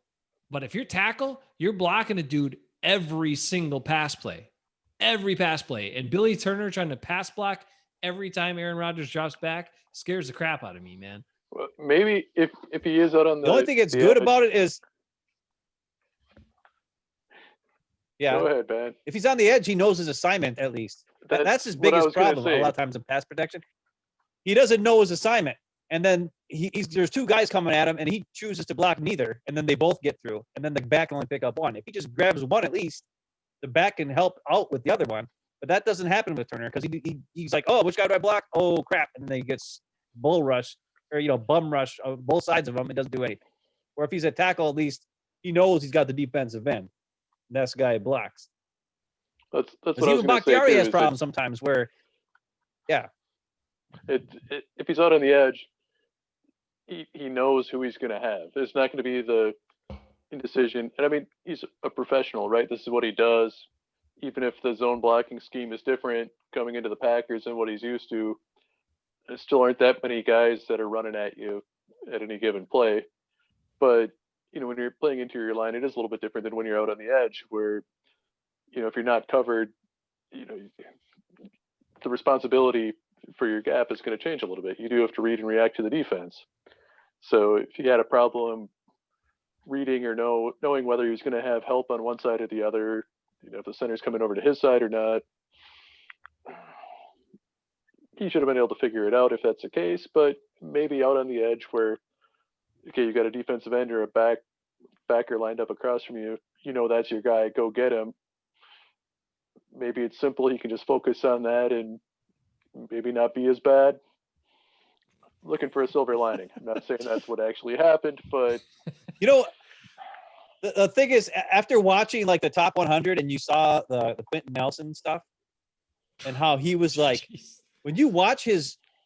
But if you're tackle, you're blocking a dude every single pass play. And Billy Turner trying to pass block every time Aaron Rodgers drops back scares the crap out of me, man. Well, maybe if he is out on the only thing that's good about it is, yeah. Go ahead, man. If he's on the edge, he knows his assignment at least. That's his biggest problem a lot of times in pass protection. He doesn't know his assignment, and then there's 2 guys coming at him, and he chooses to block neither, and then they both get through, and then the back can only pick up one. If he just grabs one at least, the back can help out with the other one. But that doesn't happen with Turner because he's like, oh, which guy do I block? Oh, crap. And then he gets bull rush or, bum rush on both sides of him. It doesn't do anything. Or if he's a tackle, at least he knows he's got the defensive end. That's the guy he blocks. That's what I was even Bakhtiari has problems sometimes where, yeah. If he's out on the edge, he knows who he's going to have. There's not going to be the indecision. And I mean, he's a professional, right? This is what he does. Even if the zone blocking scheme is different coming into the Packers than what he's used to, there still aren't that many guys that are running at you at any given play. But, when you're playing interior line, it is a little bit different than when you're out on the edge where, if you're not covered, the responsibility for your gap is going to change a little bit. You do have to read and react to the defense. So if he had a problem reading or knowing whether he was going to have help on one side or the other, if the center's coming over to his side or not, he should have been able to figure it out if that's the case. But maybe out on the edge where, okay, you got a defensive end or a backer lined up across from you, that's your guy, go get him. Maybe it's simple, he can just focus on that and maybe not be as bad. Looking for a silver lining. I'm not saying that's what actually happened, but the thing is, after watching like the top 100 and you saw the Quentin Nelson stuff and how he was like, when you watch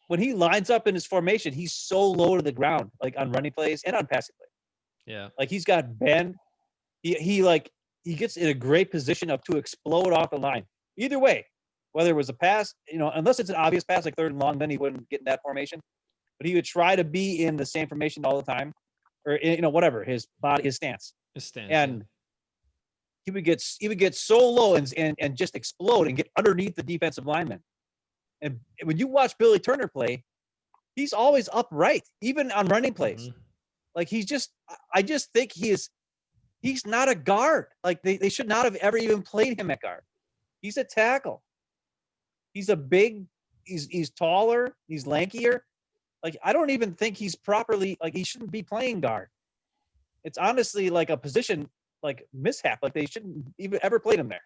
when he lines up in his formation, he's so low to the ground, like on running plays and on passing plays. Yeah. Like he's got bend. He gets in a great position to explode off the line. Either way, whether it was a pass, unless it's an obvious pass like third and long, then he wouldn't get in that formation. But he would try to be in the same formation all the time, or whatever his body, his stance. And he would get so low and just explode and get underneath the defensive lineman. And when you watch Billy Turner play, he's always upright, even on running plays. Mm-hmm. Like I just think he's not a guard. Like they should not have ever even played him at guard. He's a tackle. He's he's taller, he's lankier. Like I don't even think he's properly, like he shouldn't be playing guard. It's honestly like a position like mishap. Like they shouldn't even ever played him there.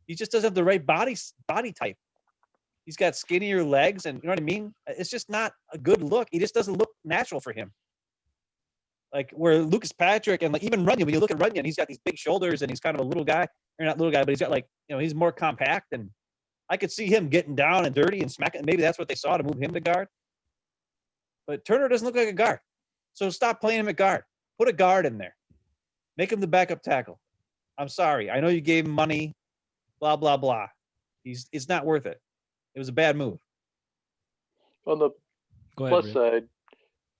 He just doesn't have the right body type. He's got skinnier legs, and you know what I mean? It's just not a good look. He just doesn't look natural for him. Like where Lucas Patrick and like even Runyon, when you look at Runyon, he's got these big shoulders and he's kind of a little guy, or not little guy, but he's got like, he's more compact, and I could see him getting down and dirty and smacking. Maybe that's what they saw to move him to guard. But Turner doesn't look like a guard. So stop playing him at guard. Put a guard in there. Make him the backup tackle. I'm sorry. I know you gave him money, blah, blah, blah. It's not worth it. It was a bad move. On the plus side,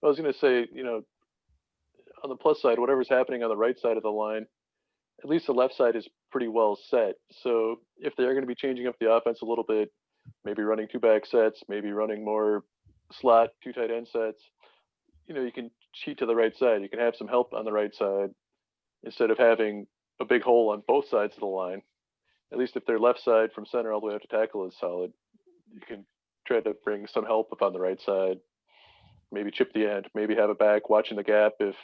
I was going to say, on the plus side, whatever's happening on the right side of the line, at least the left side is pretty well set. So if they're going to be changing up the offense a little bit, maybe running 2-back sets, maybe running more slot 2 tight end sets, you can cheat to the right side. You can have some help on the right side instead of having a big hole on both sides of the line. At least if their left side from center all the way up to tackle is solid, you can try to bring some help up on the right side, maybe chip the end, maybe have a back watching the gap if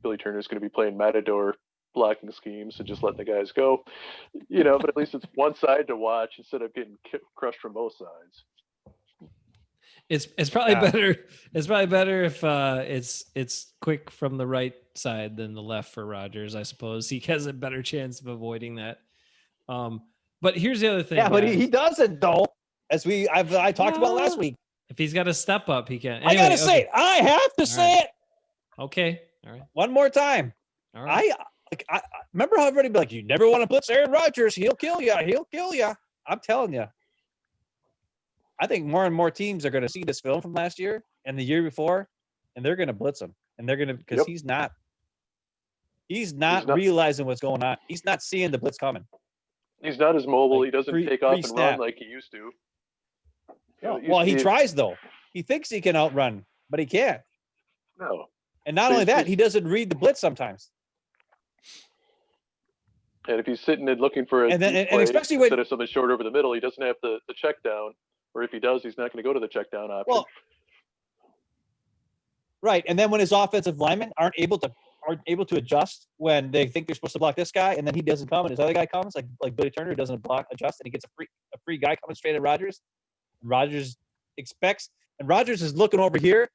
Billy Turner is going to be playing matador blocking schemes and just letting the guys go, but at least it's one side to watch instead of getting crushed from both sides. It's probably better. It's probably better if it's quick from the right side than the left for Rodgers. I suppose he has a better chance of avoiding that. But here's the other thing. Yeah, but he doesn't though. As I talked about last week. If he's got to step up, he can. Anyway, I gotta say it. I have to say it. Okay. All right. One more time. All right. I remember how everybody be like, you never want to blitz Aaron Rodgers. He'll kill you. He'll kill you. I'm telling you. I think more and more teams are going to see this film from last year and the year before, and they're going to blitz him. And they're going to, because he's not realizing what's going on. He's not seeing the blitz coming. He's not as mobile. He doesn't take off and run like he used to. Well, he tries though. He thinks he can outrun, but he can't. No. And not only that, he doesn't read the blitz sometimes. And if he's sitting and looking for and especially instead of something short over the middle, he doesn't have the check down. Or if he does, he's not going to go to the check down option. Well, right. And then when his offensive linemen aren't able to adjust when they think they're supposed to block this guy, and then he doesn't come, and his other guy comes, like Billy Turner, doesn't adjust, and he gets a free guy coming straight at Rodgers. Rodgers expects, and Rodgers is looking over here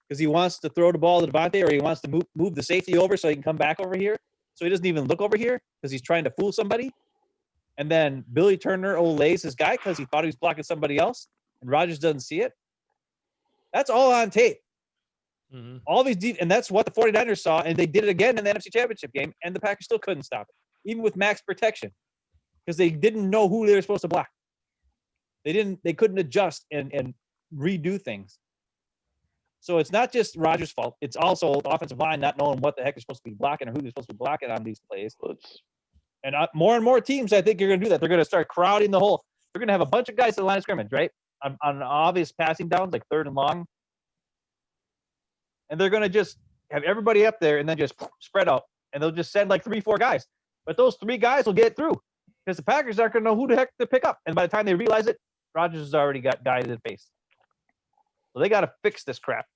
because he wants to throw the ball to Devontae, or he wants to move the safety over so he can come back over here. So he doesn't even look over here because he's trying to fool somebody. And then Billy Turner olays his guy because he thought he was blocking somebody else, and Rodgers doesn't see it. That's all on tape. Mm-hmm. All these and that's what the 49ers saw, and they did it again in the NFC Championship game, and the Packers still couldn't stop it, even with max protection, because they didn't know who they were supposed to block. They couldn't adjust and redo things. So it's not just Rodgers' fault. It's also the offensive line not knowing what the heck they're supposed to be blocking or who they're supposed to be blocking on these plays. And more and more teams, I think, are going to do that. They're going to start crowding the hole. They're going to have a bunch of guys at the line of scrimmage, right? On obvious passing downs, like third and long. and they're going to just have everybody up there and then just spread out, and they'll just send like 3-4 guys. But those 3 guys will get through because the Packers aren't going to know who the heck to pick up. And by the time they realize it, Rodgers has already got guys in the face. So they got to fix this crap.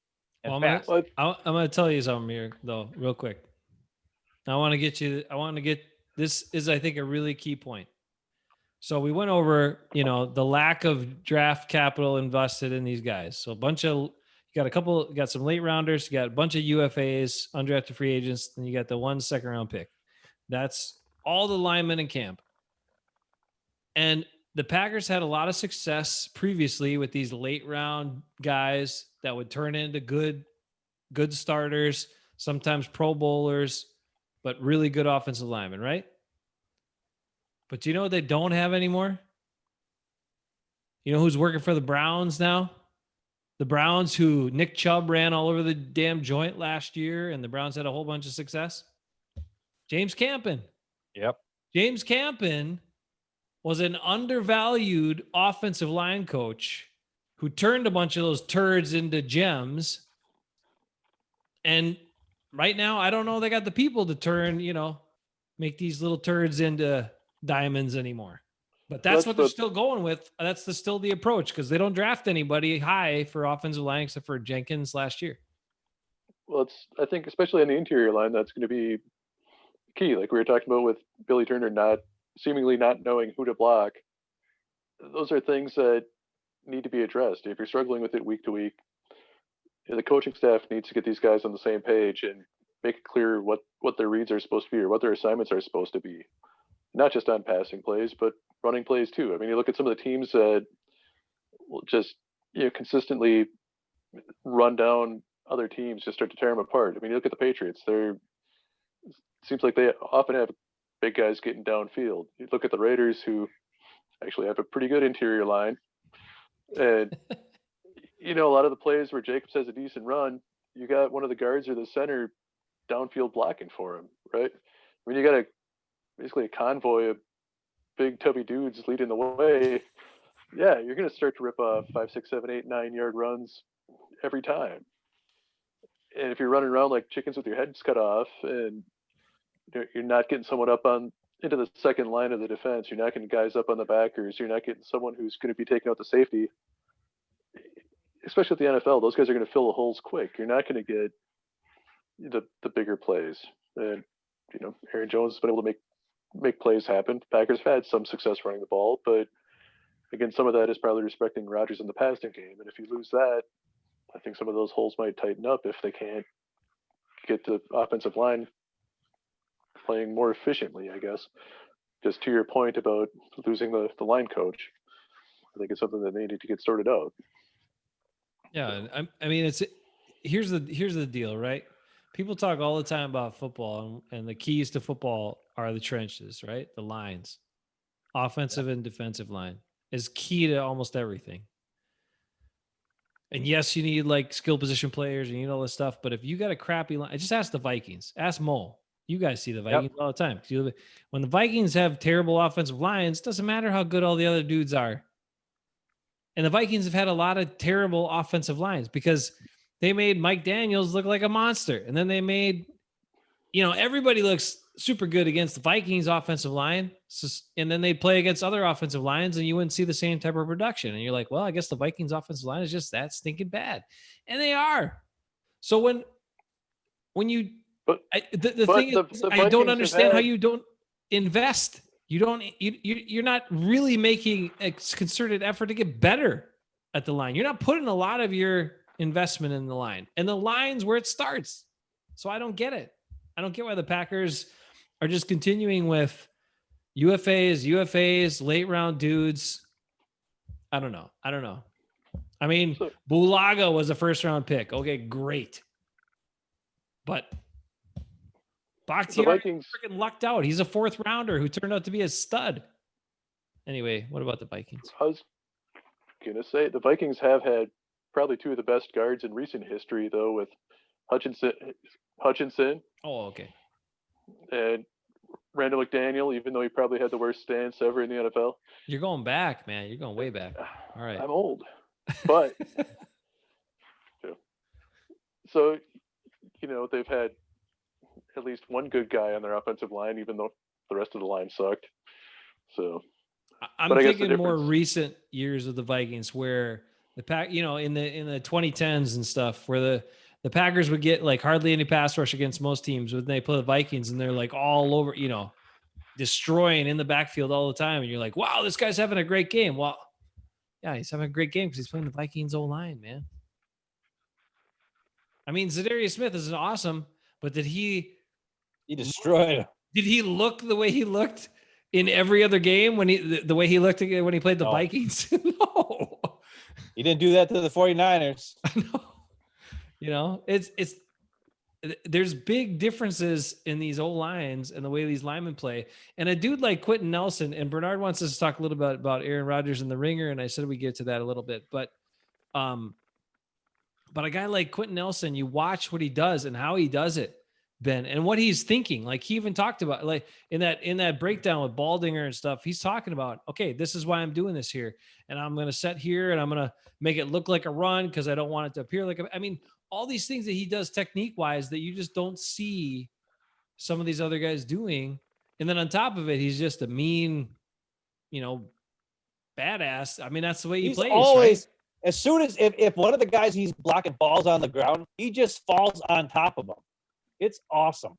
And fast. I'm going to tell you something here, though, real quick. This is, I think, a really key point. So we went over, the lack of draft capital invested in these guys. So you got some late rounders, you got a bunch of UFAs, undrafted free agents, and you got the 1 second round pick. That's all the linemen in camp. And the Packers had a lot of success previously with these late round guys that would turn into good starters, sometimes Pro Bowlers, but really good offensive linemen, right? But do you know what they don't have anymore? You know who's working for the Browns now? The Browns, who Nick Chubb ran all over the damn joint last year, and the Browns had a whole bunch of success. James Campen. Yep. James Campen was an undervalued offensive line coach who turned a bunch of those turds into gems. And right now, I don't know they got the people to turn, make these little turds into diamonds anymore. But that's what they're still going with. That's still the approach, because they don't draft anybody high for offensive line except for Jenkins last year. Well, I think especially on the interior line, that's going to be key. Like we were talking about with Billy Turner seemingly not knowing who to block. Those are things that need to be addressed. If you're struggling with it week to week, the coaching staff needs to get these guys on the same page and make it clear what their reads are supposed to be or what their assignments are supposed to be. Not just on passing plays, but running plays too. I mean, you look at some of the teams that will just consistently run down other teams, just start to tear them apart. I mean, you look at the Patriots. It seems like they often have big guys getting downfield. You look at the Raiders, who actually have a pretty good interior line. And, a lot of the plays where Jacobs has a decent run, you got one of the guards or the center downfield blocking for him, right? I mean, you got basically a convoy of big tubby dudes leading the way. Yeah, you're going to start to rip off 5, 6, 7, 8, 9-yard runs every time. And if you're running around like chickens with your heads cut off and you're not getting someone up into the second line of the defense, you're not getting guys up on the backers, you're not getting someone who's going to be taking out the safety, especially at the NFL, those guys are going to fill the holes quick. You're not going to get the bigger plays. And, Aaron Jones has been able to make plays happen. Packers have had some success running the ball, but again, some of that is probably respecting Rodgers in the passing game. And if you lose that, I think some of those holes might tighten up if they can't get the offensive line playing more efficiently, I guess. Just to your point about losing the line coach, I think it's something that they need to get sorted out. Yeah, I mean, here's the deal, right? People talk all the time about football, and the keys to football are the trenches, right? The lines, offensive and defensive line is key to almost everything. And yes, you need like skill position players and you need all this stuff. But if you got a crappy line, just ask the Vikings. Ask Mo. You guys see the Vikings all the time. When the Vikings have terrible offensive lines, it doesn't matter how good all the other dudes are. And the Vikings have had a lot of terrible offensive lines because they made Mike Daniels look like a monster. And then they made, everybody looks super good against the Vikings offensive line. And then they play against other offensive lines and you wouldn't see the same type of production. And you're like, well, I guess the Vikings offensive line is just that stinking bad. And they are. So when you, the thing is, I don't understand how you don't invest. You're not really making a concerted effort to get better at the line. You're not putting a lot of your investment in the line, and the line's where it starts. So I don't get it. I don't get why the Packers are just continuing with UFAs, late round dudes. I don't know. I mean, Bulaga was a first round pick. Okay, great. But Bakhtiari freaking lucked out. He's a 4th rounder who turned out to be a stud. Anyway, what about the Vikings? I was going to say the Vikings have had probably 2 of the best guards in recent history, though, with Hutchinson. Oh, okay. And Randall McDaniel, even though he probably had the worst stance ever in the NFL. You're going back, man. You're going way back. All right. I'm old. But so they've had at least one good guy on their offensive line, even though the rest of the line sucked. So, I'm but I guess the thinking more difference- recent years of the Vikings where the pack, in the 2010s and stuff, where the Packers would get like hardly any pass rush against most teams when they play the Vikings, and they're like all over, destroying in the backfield all the time. And you're like, wow, this guy's having a great game. Well, yeah, he's having a great game because he's playing the Vikings O-line, man. I mean, Zadarius Smith is awesome, but did he destroyed him. Did he look the way he looked in every other game when the way he looked when he played the Vikings? No. He didn't do that to the 49ers. No. It's there's big differences in these O-lines and the way these linemen play. And a dude like Quentin Nelson, and Bernard wants us to talk a little bit about Aaron Rodgers and the Ringer, and I said we get to that a little bit, but a guy like Quentin Nelson, you watch what he does and how he does it, Ben, and what he's thinking. Like he even talked about, like in that breakdown with Baldinger and stuff, he's talking about, okay, this is why I'm doing this here, and I'm going to set here, and I'm going to make it look like a run because I don't want it to appear like I mean, all these things that he does technique wise that you just don't see some of these other guys doing. And then on top of it, he's just a mean, badass. I mean, that's the way he plays. Always, right? As soon as if one of the guys he's blocking falls on the ground, he just falls on top of him. It's awesome.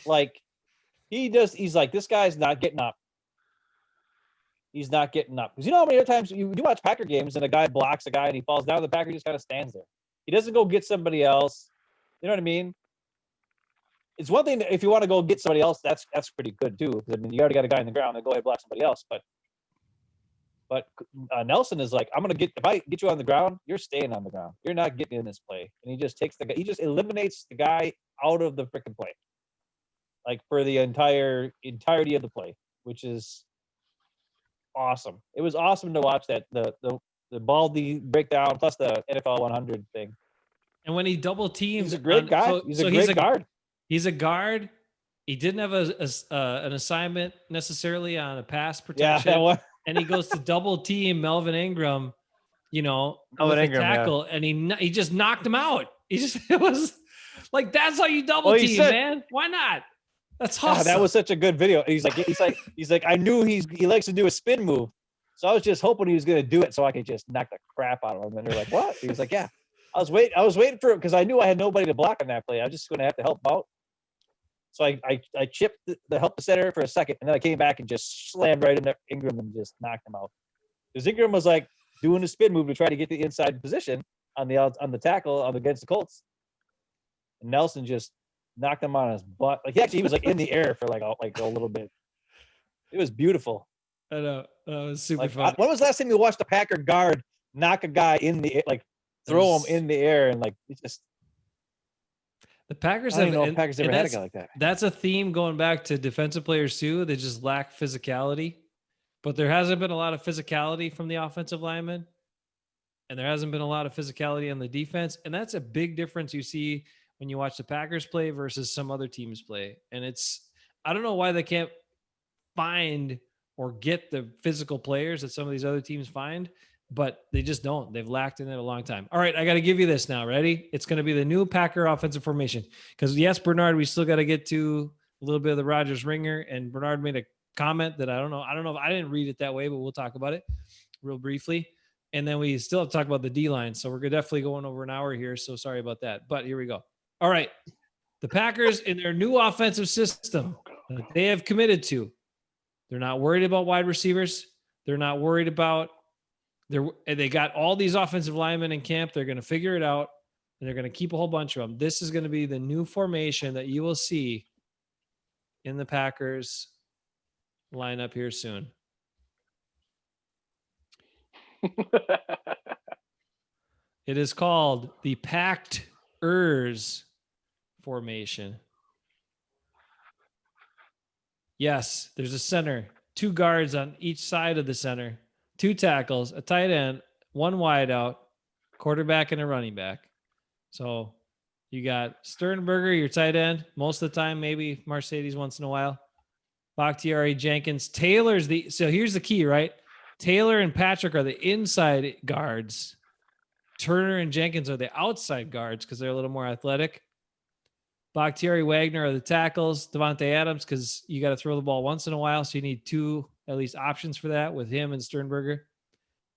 Like he's like, this guy's not getting up. He's not getting up. Because how many other times you watch Packer games and a guy blocks a guy and he falls down, the Packer just kind of stands there. He doesn't go get somebody else. You know what I mean? It's one thing if you want to go get somebody else, that's pretty good too. I mean, you already got a guy in the ground, then go ahead and block somebody else. But Nelson is like, if I get you on the ground, you're staying on the ground. You're not getting in this play. And he just takes he just eliminates the guy out of the freaking play. Like for the entirety of the play, which is awesome. It was awesome to watch that, the Baldy breakdown plus the NFL 100 thing. And when he double teams, he's a great guy. He's a great guard. He's a guard. He didn't have an assignment necessarily on a pass protection. Yeah, that one. And he goes to double team Melvin Ingram, with a tackle, and he just knocked him out. It was like, that's how you double team, man. Why not? That's awesome. That was such a good video. He's like, I knew he likes to do a spin move, so I was just hoping he was going to do it so I could just knock the crap out of him. And they're like, what? He was like, yeah. I was waiting for him because I knew I had nobody to block on that play. I was just going to have to help him out. So I chipped the help center for a second, and then I came back and just slammed right into Ingram and just knocked him out. Because Ingram was like doing a spin move to try to get the inside position on the tackle against the Colts. And Nelson just knocked him on his butt. Like he was like in the air for like a little bit. It was beautiful. I know. It was super fun. When was the last time you watched a Packer guard knock a guy in the air, like throw him in the air, and like it's just. The Packers I don't know if Packers ever had a guy like that. That's a theme going back to defensive players too. They just lack physicality, but there hasn't been a lot of physicality from the offensive linemen, and there hasn't been a lot of physicality on the defense. And that's a big difference you see when you watch the Packers play versus some other teams play. And I don't know why they can't find or get the physical players that some of these other teams find, but they just don't. They've lacked in it a long time. All right, I got to give you this now. Ready? It's going to be the new Packer offensive formation. Because yes, Bernard, we still got to get to a little bit of the Rodgers ringer. And Bernard made a comment that I don't know if I didn't read it that way, but we'll talk about it real briefly. And then we still have to talk about the D-line. So we're definitely going over an hour here. So sorry about that. But here we go. All right. The Packers in their new offensive system that they have committed to, they're not worried about wide receivers. They're not worried about they got all these offensive linemen in camp. They're going to figure it out, and they're going to keep a whole bunch of them. This is going to be the new formation that you will see in the Packers lineup here soon. It is called the Packed-ers formation. Yes, there's a center, 2 guards on each side of the center, 2 tackles, a tight end, 1 wide out, quarterback, and a running back. So you got Sternberger, your tight end, most of the time, maybe Mercedes once in a while. Bakhtiari, Jenkins, Taylor's so here's the key, right? Taylor and Patrick are the inside guards. Turner and Jenkins are the outside guards because they're a little more athletic. Bakhtiari, Wagner are the tackles. Devontae Adams, because you got to throw the ball once in a while, so you need 2 at least options for that with him and Sternberger.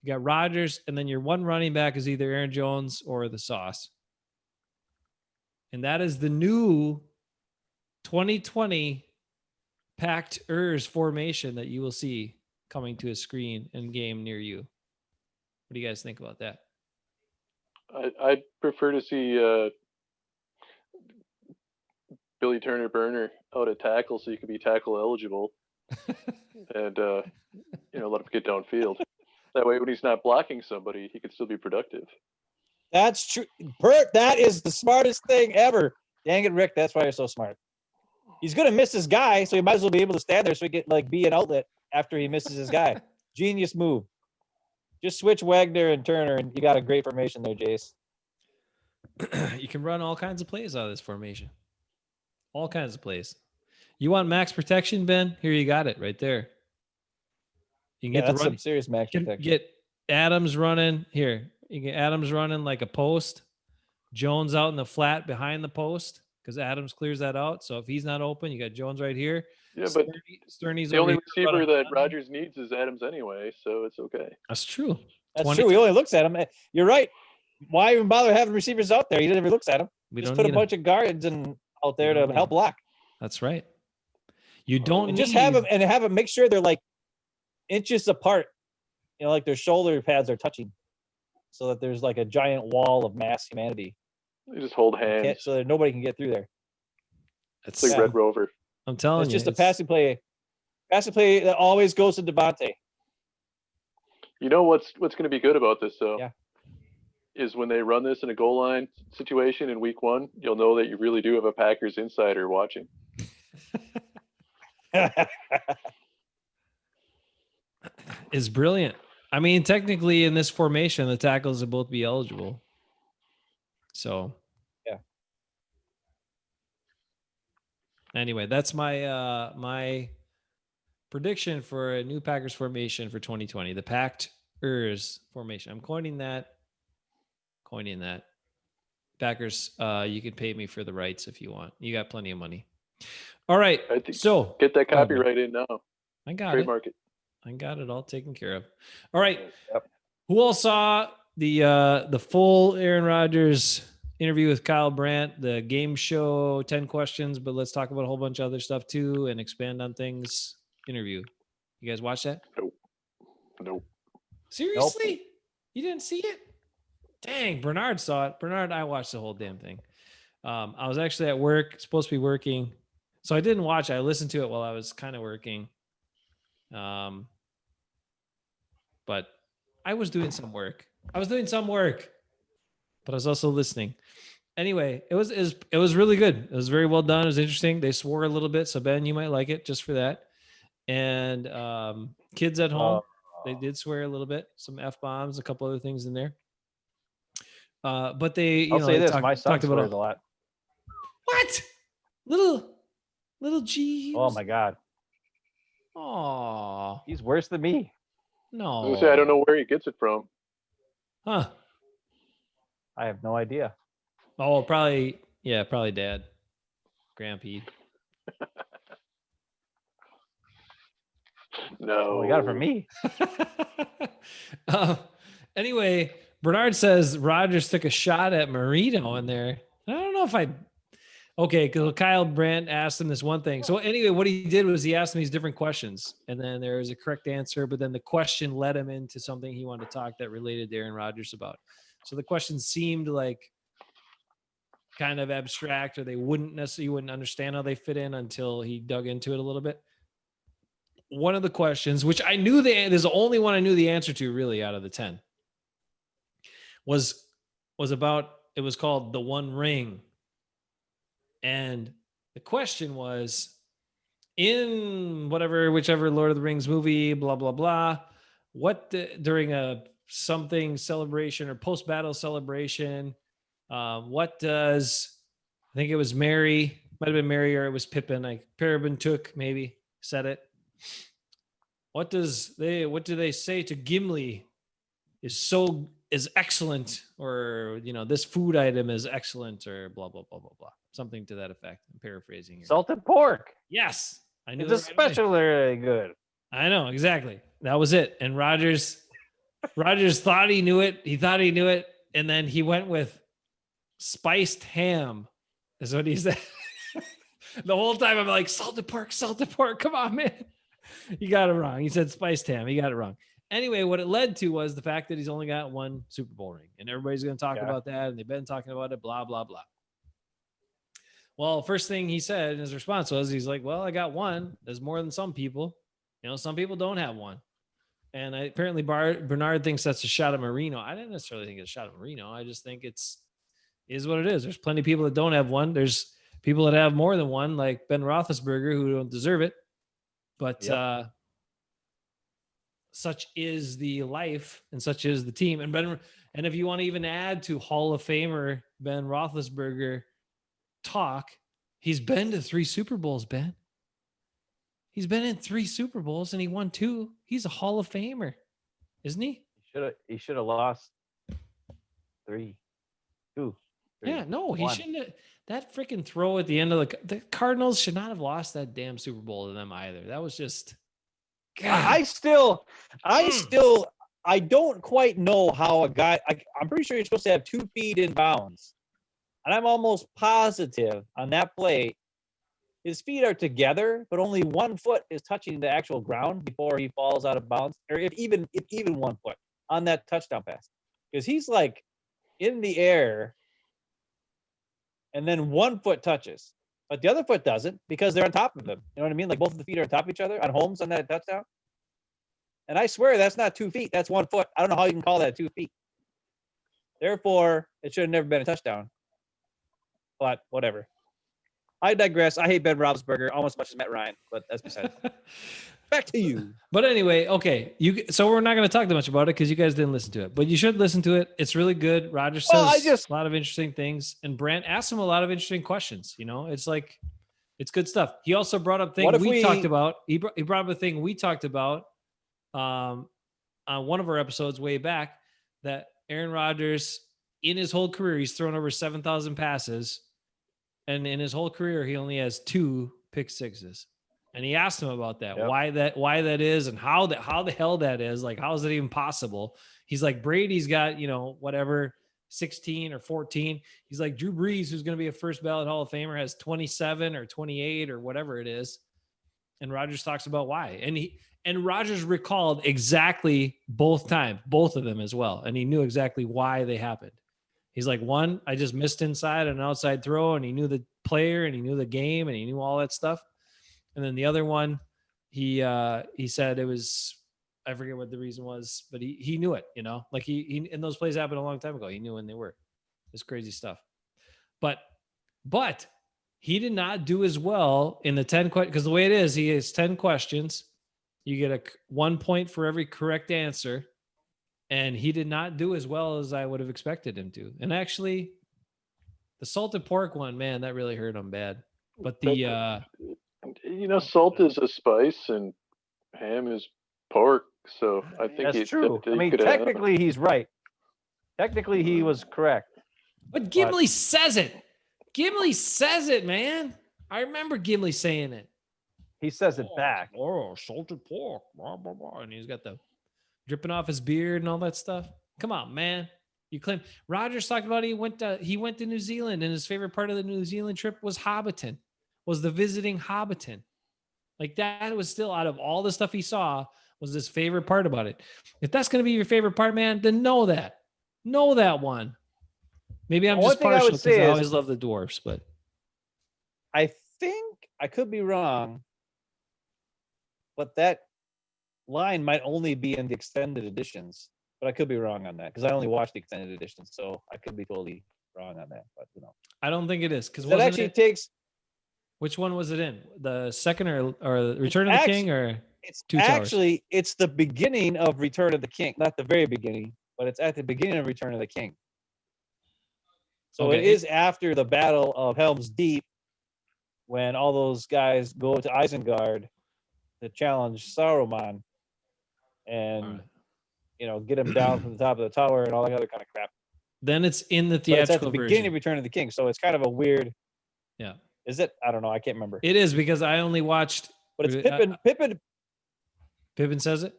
You got Rodgers, and then your one running back is either Aaron Jones or the Sauce. And that is the new 2020 packed ERS formation that you will see coming to a screen in game near you. What do you guys think about that? I'd prefer to see Billy Turner Burner out at tackle so you could be tackle eligible and let him get downfield. That way, when he's not blocking somebody, he can still be productive. That's true. Bert, that is the smartest thing ever. Dang it, Rick. That's why you're so smart. He's going to miss his guy, so he might as well be able to stand there so he can be an outlet after he misses his guy. Genius move. Just switch Wagner and Turner, and you got a great formation there, Jace. You can run all kinds of plays out of this formation. All kinds of plays. You want max protection, Ben? Here you got it right there. You can get that's some serious max protection. Get Adams running here. You get Adams running like a post. Jones out in the flat behind the post because Adams clears that out. So if he's not open, you got Jones right here. Yeah, but Sterney's the only receiver that Rodgers needs is Adams anyway, so it's okay. That's true. That's true. He only looks at him. You're right. Why even bother having receivers out there? He never looks at him. Just put a bunch of guards out there to help block. That's right. You don't just have them make sure they're like inches apart. Like their shoulder pads are touching, so that there's like a giant wall of mass humanity. They just hold hands so that nobody can get through there. It's like Red Rover. I'm telling you, it's just a passing play. Passing play that always goes to Devontae. You know what's going to be good about this though? Yeah. Is when they run this in a goal line situation in week 1, you'll know that you really do have a Packers insider watching. Is brilliant. I mean, technically in this formation, the tackles will both be eligible. So, yeah. Anyway, that's my my prediction for a new Packers formation for 2020. The packed ERS formation. I'm coining that. Packers, you can pay me for the rights if you want. You got plenty of money. All right. So get that copyright in now. I got Trademark it. I got it all taken care of. All right. Yep. Who all saw the full Aaron Rodgers interview with Kyle Brandt, the game show 10 questions, but let's talk about a whole bunch of other stuff too and expand on things interview. You guys watch that? Nope. Seriously? Nope. You didn't see it? Dang, Bernard saw it. Bernard, I watched the whole damn thing. I was actually at work, supposed to be working. So I didn't watch it. I listened to it while I was kind of working. But I was doing some work. But I was also listening. Anyway, it was really good. It was very well done. It was interesting. They swore a little bit. So Ben, you might like it just for that. And kids at home, they did swear a little bit, some F-bombs, a couple other things in there. But I'll say this, my son swears a lot. What? Little G. Oh my God. Oh, he's worse than me. No. I don't know where he gets it from. Huh. I have no idea. Oh, probably Dad. Grampy. No. Oh, he got it from me. Anyway, Bernard says Rodgers took a shot at Marino in there. I don't know if okay, because Kyle Brandt asked him this one thing. So anyway, what he did was he asked him these different questions, and then there was a correct answer, but then the question led him into something he wanted to talk that related to Aaron Rodgers about. So the question seemed like kind of abstract, or you wouldn't understand how they fit in until he dug into it a little bit. One of the questions, which I knew there's the only one I knew the answer to really out of the 10, was about, it was called The One Ring. And the question was, in whichever Lord of the Rings movie, blah, blah, blah, during a something celebration or post-battle celebration, what does, I think it was Mary, might have been Mary or it was Pippin, Parabin took, maybe said it. What do they say to Gimli is so is excellent, or this food item is excellent, or blah blah blah blah blah, something to that effect. I'm paraphrasing here. Salted pork. Yes, I knew It's it right away. especially good. I know exactly. That was it. And Rodgers thought he knew it. He thought he knew it, and then he went with spiced ham. Is what he said. The whole time I'm like, salted pork. Come on, man. He got it wrong. He said spiced ham. He got it wrong. Anyway, what it led to was the fact that he's only got one Super Bowl ring, and everybody's going to talk about that, and they've been talking about it, blah, blah, blah. Well, first thing he said in his response was, he's like, well, I got one. There's more than some people. Some people don't have one. And apparently Bernard thinks that's a shot at Marino. I didn't necessarily think it's a shot at Marino. I just think is what it is. There's plenty of people that don't have one. There's people that have more than one, like Ben Roethlisberger, who don't deserve it. But such is the life, and such is the team. And if you want to even add to Hall of Famer Ben Roethlisberger talk, he's been to 3 Super Bowls, Ben. He's been in 3 Super Bowls and he won 2. He's a Hall of Famer, isn't he? He should have lost 3. 2. 3, yeah, no, 1. He shouldn't have. That freaking throw at the end of the Cardinals should not have lost that damn Super Bowl to them either. That was just. God. I don't quite know how a guy. I'm pretty sure you're supposed to have 2 feet in bounds, and I'm almost positive on that play, his feet are together, but only 1 foot is touching the actual ground before he falls out of bounds, or if even 1 foot on that touchdown pass, because he's like in the air, and then 1 foot touches, but the other foot doesn't because they're on top of him. You know what I mean? Like both of the feet are on top of each other on Holmes on that touchdown. And I swear that's not 2 feet. That's 1 foot. I don't know how you can call that 2 feet. Therefore, it should have never been a touchdown. But whatever. I digress. I hate Ben Roethlisberger almost as much as Matt Ryan, but that's besides. Back to you. But anyway, okay. So we're not going to talk too much about it because you guys didn't listen to it, but you should listen to it. It's really good. Rodgers says a lot of interesting things, and Brant asked him a lot of interesting questions. It's like, it's good stuff. He also brought up things we talked about. He brought up a thing we talked about on one of our episodes way back, that Aaron Rodgers, in his whole career, he's thrown over 7,000 passes. And in his whole career, he only has 2 pick sixes. And he asked him about that, why that is, and how the hell that is. Like, how is it even possible? He's like, Brady's got, whatever, 16 or 14. He's like, Drew Brees, who's going to be a first ballot Hall of Famer, has 27 or 28 or whatever it is. And Rodgers talks about why. And Rodgers recalled exactly both of them as well. And he knew exactly why they happened. He's like, one, I just missed inside an outside throw, and he knew the player, and he knew the game, and he knew all that stuff. And then the other one, he said it was, I forget what the reason was, but he knew it, like he and those plays happened a long time ago. He knew when they were. It's crazy stuff. But he did not do as well in the 10 questions, because the way it is, he has 10 questions. You get 1 point for every correct answer. And he did not do as well as I would have expected him to. And actually, the salted pork one, man, that really hurt him bad. But salt is a spice and ham is pork. So I think that's true. I mean, technically, he's right. Technically, he was correct. But Gimli says it. Gimli says it, man. I remember Gimli saying it. He says it back. Oh, salted pork. Blah, blah, blah. And he's got the dripping off his beard and all that stuff. Come on, man. You claim Rodgers talked about he went to New Zealand, and his favorite part of the New Zealand trip was Hobbiton, was the visiting Hobbiton. Like, that was still, out of all the stuff he saw, was his favorite part about it. If that's going to be your favorite part, man, then know that one. Maybe I'm just partial because I always love the dwarfs, but I think I could be wrong, but that line might only be in the extended editions, but I could be wrong on that because I only watched the extended editions, so I could be totally wrong on that. But I don't think it is, because that actually takes. Which one was it in? The second or Return of the King, or it's actually it's the beginning of Return of the King, not the very beginning, but it's at the beginning of Return of the King. So It is after the Battle of Helm's Deep, when all those guys go to Isengard to challenge Saruman. And get him down from the top of the tower and all that other kind of crap. Then it's in the But it's at theatrical the beginning version. of Return of the King, so it's kind of a weird. Yeah. Is it? I don't know. I can't remember. It is because I only watched. But it's Pippin. Pippin says it.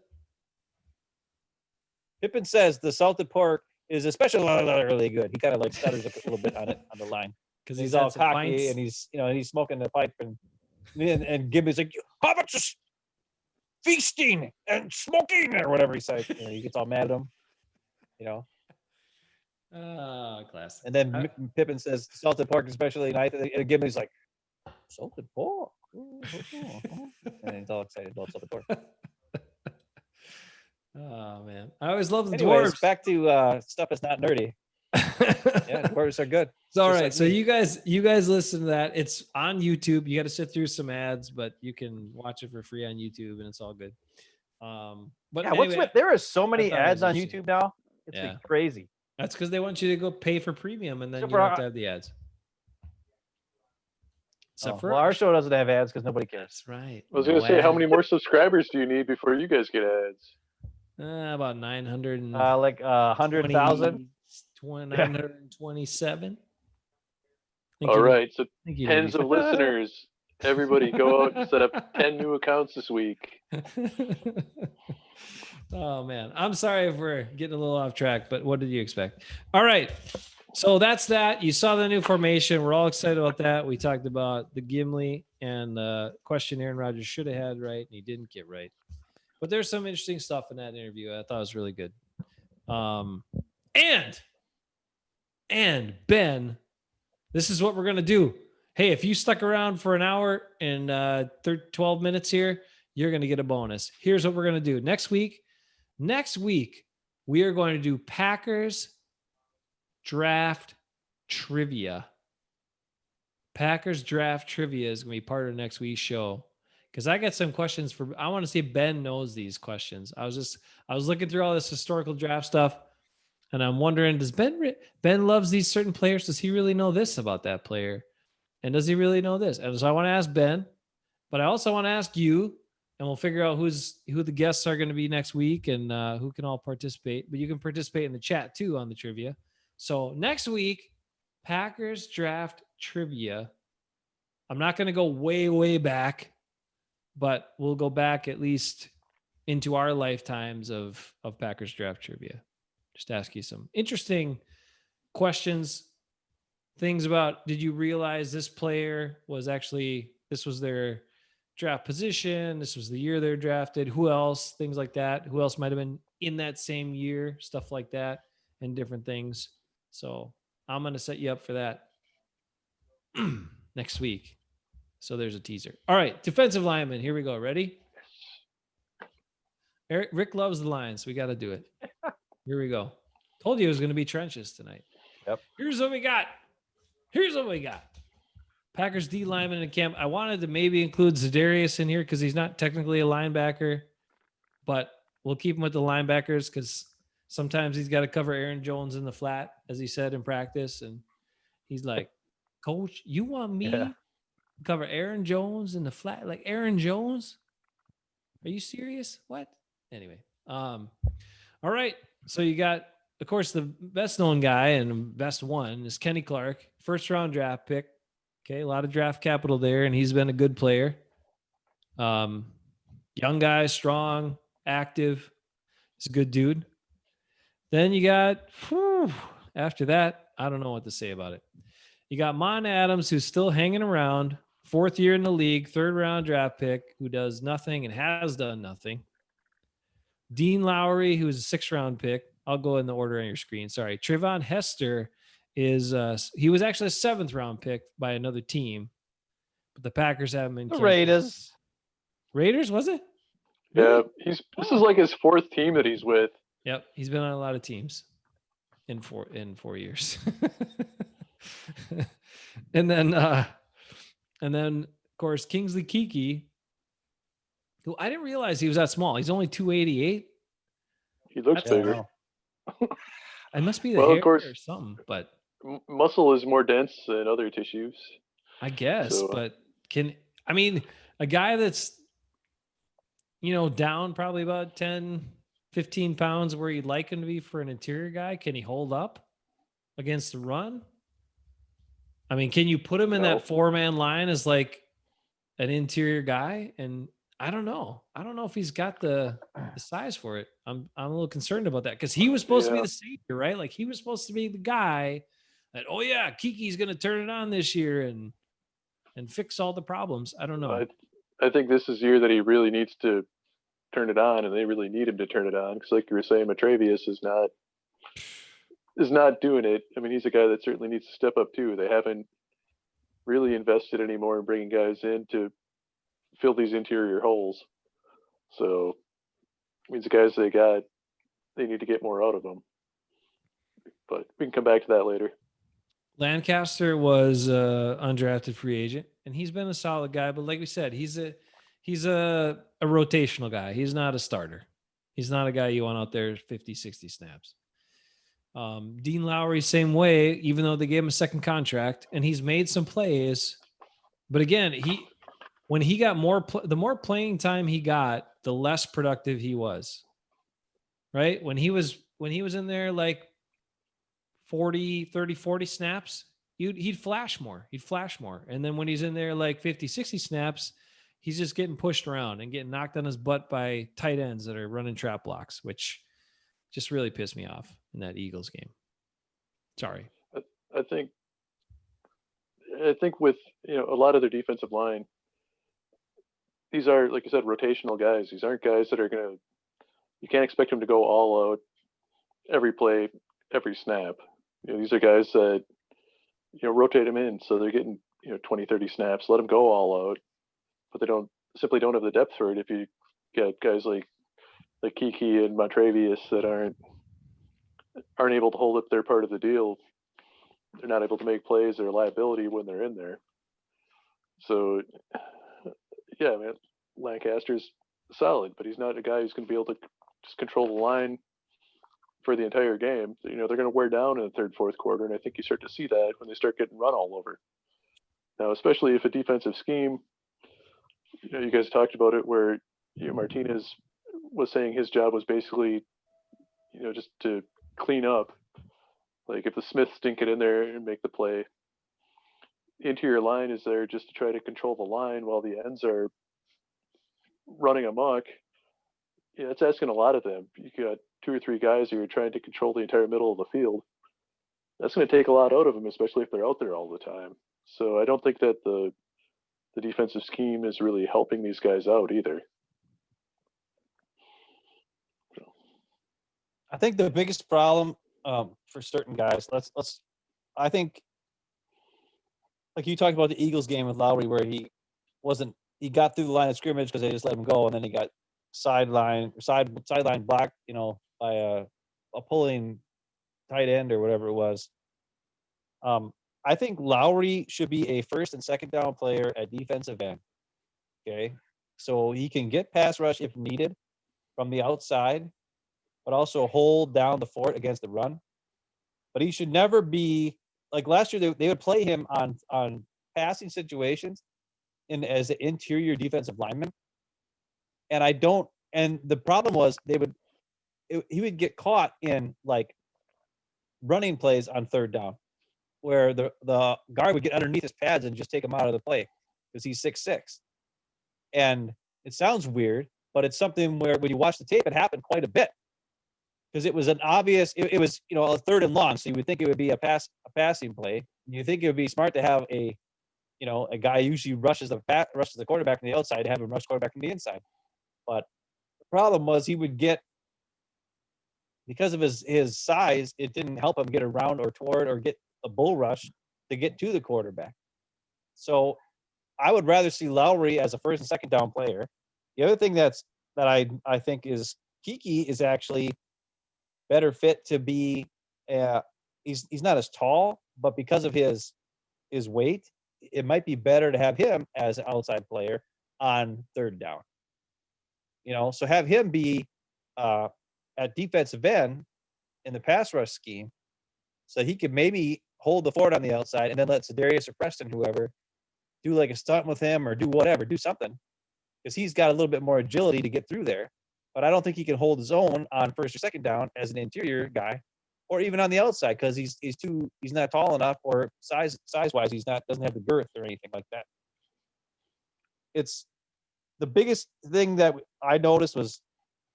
Pippin says the salted pork is especially really good. He kind of like stutters a little bit on it on the line Because he's all cocky and he's he's smoking the pipe and Gimli's like, hobbits feasting and smoking or whatever he says. He gets all mad at him. Classic. And then Pippin says salted pork, especially nice. And Gimli's like, salted pork. And he's all excited about salted pork. Oh man, I always love the Anyways, dwarves. back to stuff that's not nerdy. Yeah, dwarves are good. It's all right. Like so you guys listen to that. It's on YouTube. You got to sit through some ads, but you can watch it for free on YouTube, and it's all good. But yeah, anyway, there are so many ads on YouTube now. It's like crazy. That's because they want you to go pay for premium, and then you don't have to have the ads. Our show doesn't have ads because nobody cares. That's right. I was going to say, how many more subscribers do you need before you guys get ads? About 900 and like 100,000. 927. All right, so tens of listeners. Everybody go out and set up 10 new accounts this week. Oh man, I'm sorry if we're getting a little off track, but what did you expect? All right, so that's that. You saw the new formation. We're all excited about that. We talked about the Gimli and the question Aaron Rodgers should have had right, and he didn't get right. But there's some interesting stuff in that interview. I thought it was really good. And Ben, this is what we're gonna do. Hey, if you stuck around for an hour and 12 minutes here, you're gonna get a bonus. Here's what we're gonna do next week. Next week, we are going to do Packers draft trivia. Packers draft trivia is going to be part of next week's show because I got some questions I want to see if Ben knows these questions. I was looking through all this historical draft stuff, and I'm wondering, does Ben loves these certain players? Does he really know this about that player? And does he really know this? And so I want to ask Ben, but I also want to ask you. And we'll figure out who the guests are going to be next week and who can all participate. But you can participate in the chat too on the trivia. So next week, Packers draft trivia. I'm not going to go way, way back, but we'll go back at least into our lifetimes of Packers draft trivia. Just ask you some interesting questions, things about, did you realize this player was actually, this was their draft position, this was the year they're drafted, who else, things like that, who else might have been in that same year, stuff like that, and different things. So I'm going to set you up for that next week. So there's a teaser. All right, defensive lineman, here we go. Ready? Rick loves the Lions. We got to do it. Here we go. Told you it was going to be trenches tonight. Yep. Here's what we got. Packers D lineman in camp. I wanted to maybe include Za'Darius in here because he's not technically a linebacker, but we'll keep him with the linebackers because sometimes he's got to cover Aaron Jones in the flat, as he said in practice. And he's like, Coach, you want me to cover Aaron Jones in the flat? Like Aaron Jones? Are you serious? What? Anyway. All right. So you got, of course, the best known guy and best one is Kenny Clark, first round draft pick. Okay, a lot of draft capital there, and he's been a good player. Young guy, strong, active. He's a good dude. Then you got, after that, I don't know what to say about it. You got Mon Adams, who's still hanging around, 4th year in the league, 3rd round draft pick, who does nothing and has done nothing. Dean Lowry, who's a 6th round pick. I'll go in the order on your screen. Sorry. Trayvon Hester he was actually a 7th round pick by another team, but the Packers have him in The Raiders, was it? Yeah, this is like his 4th team that he's with. Yep, he's been on a lot of teams in 4 years. and then of course Kingsley Keke, who I didn't realize he was that small. He's only 288. He looks bigger. It must be the hair or something, but muscle is more dense than other tissues, I guess. So, but a guy that's down probably about 10, 15 pounds where you'd like him to be for an interior guy? Can he hold up against the run? I mean, can you put him in that 4-man line as like an interior guy? And I don't know. I don't know if he's got the size for it. I'm a little concerned about that because he was supposed to be the savior, right? Like he was supposed to be the guy that, oh yeah, Kiki's going to turn it on this year and fix all the problems. I don't know. I think this is the year that he really needs to turn it on, and they really need him to turn it on because, like you were saying, Matravius is not doing it. I mean, he's a guy that certainly needs to step up too. They haven't really invested anymore in bringing guys in to fill these interior holes. So it means the guys they got, they need to get more out of them. But we can come back to that later. Lancaster was undrafted free agent, and he's been a solid guy. But like we said, he's a rotational guy. He's not a starter. He's not a guy you want out there 50, 60 snaps. Dean Lowry, same way, even though they gave him a second contract, and he's made some plays. But again, when he got the more playing time he got, the less productive he was. Right? When he was in there like 40 snaps, he'd flash more. And then when he's in there like 50, 60 snaps, he's just getting pushed around and getting knocked on his butt by tight ends that are running trap blocks, which just really pissed me off in that Eagles game. Sorry. I think with, a lot of their defensive line, these are, like you said, rotational guys. These aren't guys that are you can't expect them to go all out every play, every snap. These are guys that, rotate them in. So they're getting, 20, 30 snaps, let them go all out, but they simply don't have the depth for it. If you get guys like Kiki and Montravius that aren't able to hold up their part of the deal, they're not able to make plays. They're a liability when they're in there. So, yeah, man, Lancaster's solid, but he's not a guy who's going to be able to just control the line for the entire game. They're going to wear down in the third, fourth quarter, and I think you start to see that when they start getting run all over. Now, especially if a defensive scheme, you guys talked about it, where Martinez was saying his job was basically, just to clean up. Like if the Smiths didn't get in there and make the play, interior line is there just to try to control the line while the ends are running amok. It's asking a lot of them. You got 2 or 3 guys who are trying to control the entire middle of the field. That's going to take a lot out of them, especially if they're out there all the time. So I don't think that the defensive scheme is really helping these guys out either. I think the biggest problem for certain guys, I think, like you talked about the Eagles game with Lowry, where he got through the line of scrimmage because they just let him go, and then he got sideline blocked, by a pulling tight end or whatever it was. I think Lowry should be a first and second down player at defensive end. Okay, so he can get pass rush if needed from the outside, but also hold down the fort against the run. But he should never be like last year. They would play him on passing situations as an interior defensive lineman, and the problem was he would get caught in like running plays on third down, where the guard would get underneath his pads and just take him out of the play because he's 6'6". And it sounds weird, but it's something where when you watch the tape, it happened quite a bit. Because it was an obvious, it was a third and long, so you would think it would be a passing play. You think it would be smart to have a guy who usually rushes the quarterback from the outside to have him rush quarterback from the inside. But the problem was he would get, because of his size, it didn't help him get around or toward or get a bull rush to get to the quarterback. So I would rather see Lowry as a first and second down player. The other thing that I think is Kiki is actually better fit to be he's not as tall, but because of his weight, it might be better to have him as an outside player on third down. So have him be at defensive end in the pass rush scheme, so he could maybe hold the fort on the outside and then let Sedarius or Preston, whoever, do like a stunt with him or do something, because he's got a little bit more agility to get through there. but I don't think he can hold his own on first or second down as an interior guy, or even on the outside because he's not tall enough, or size wise doesn't have the girth or anything like that. It's the biggest thing that I noticed was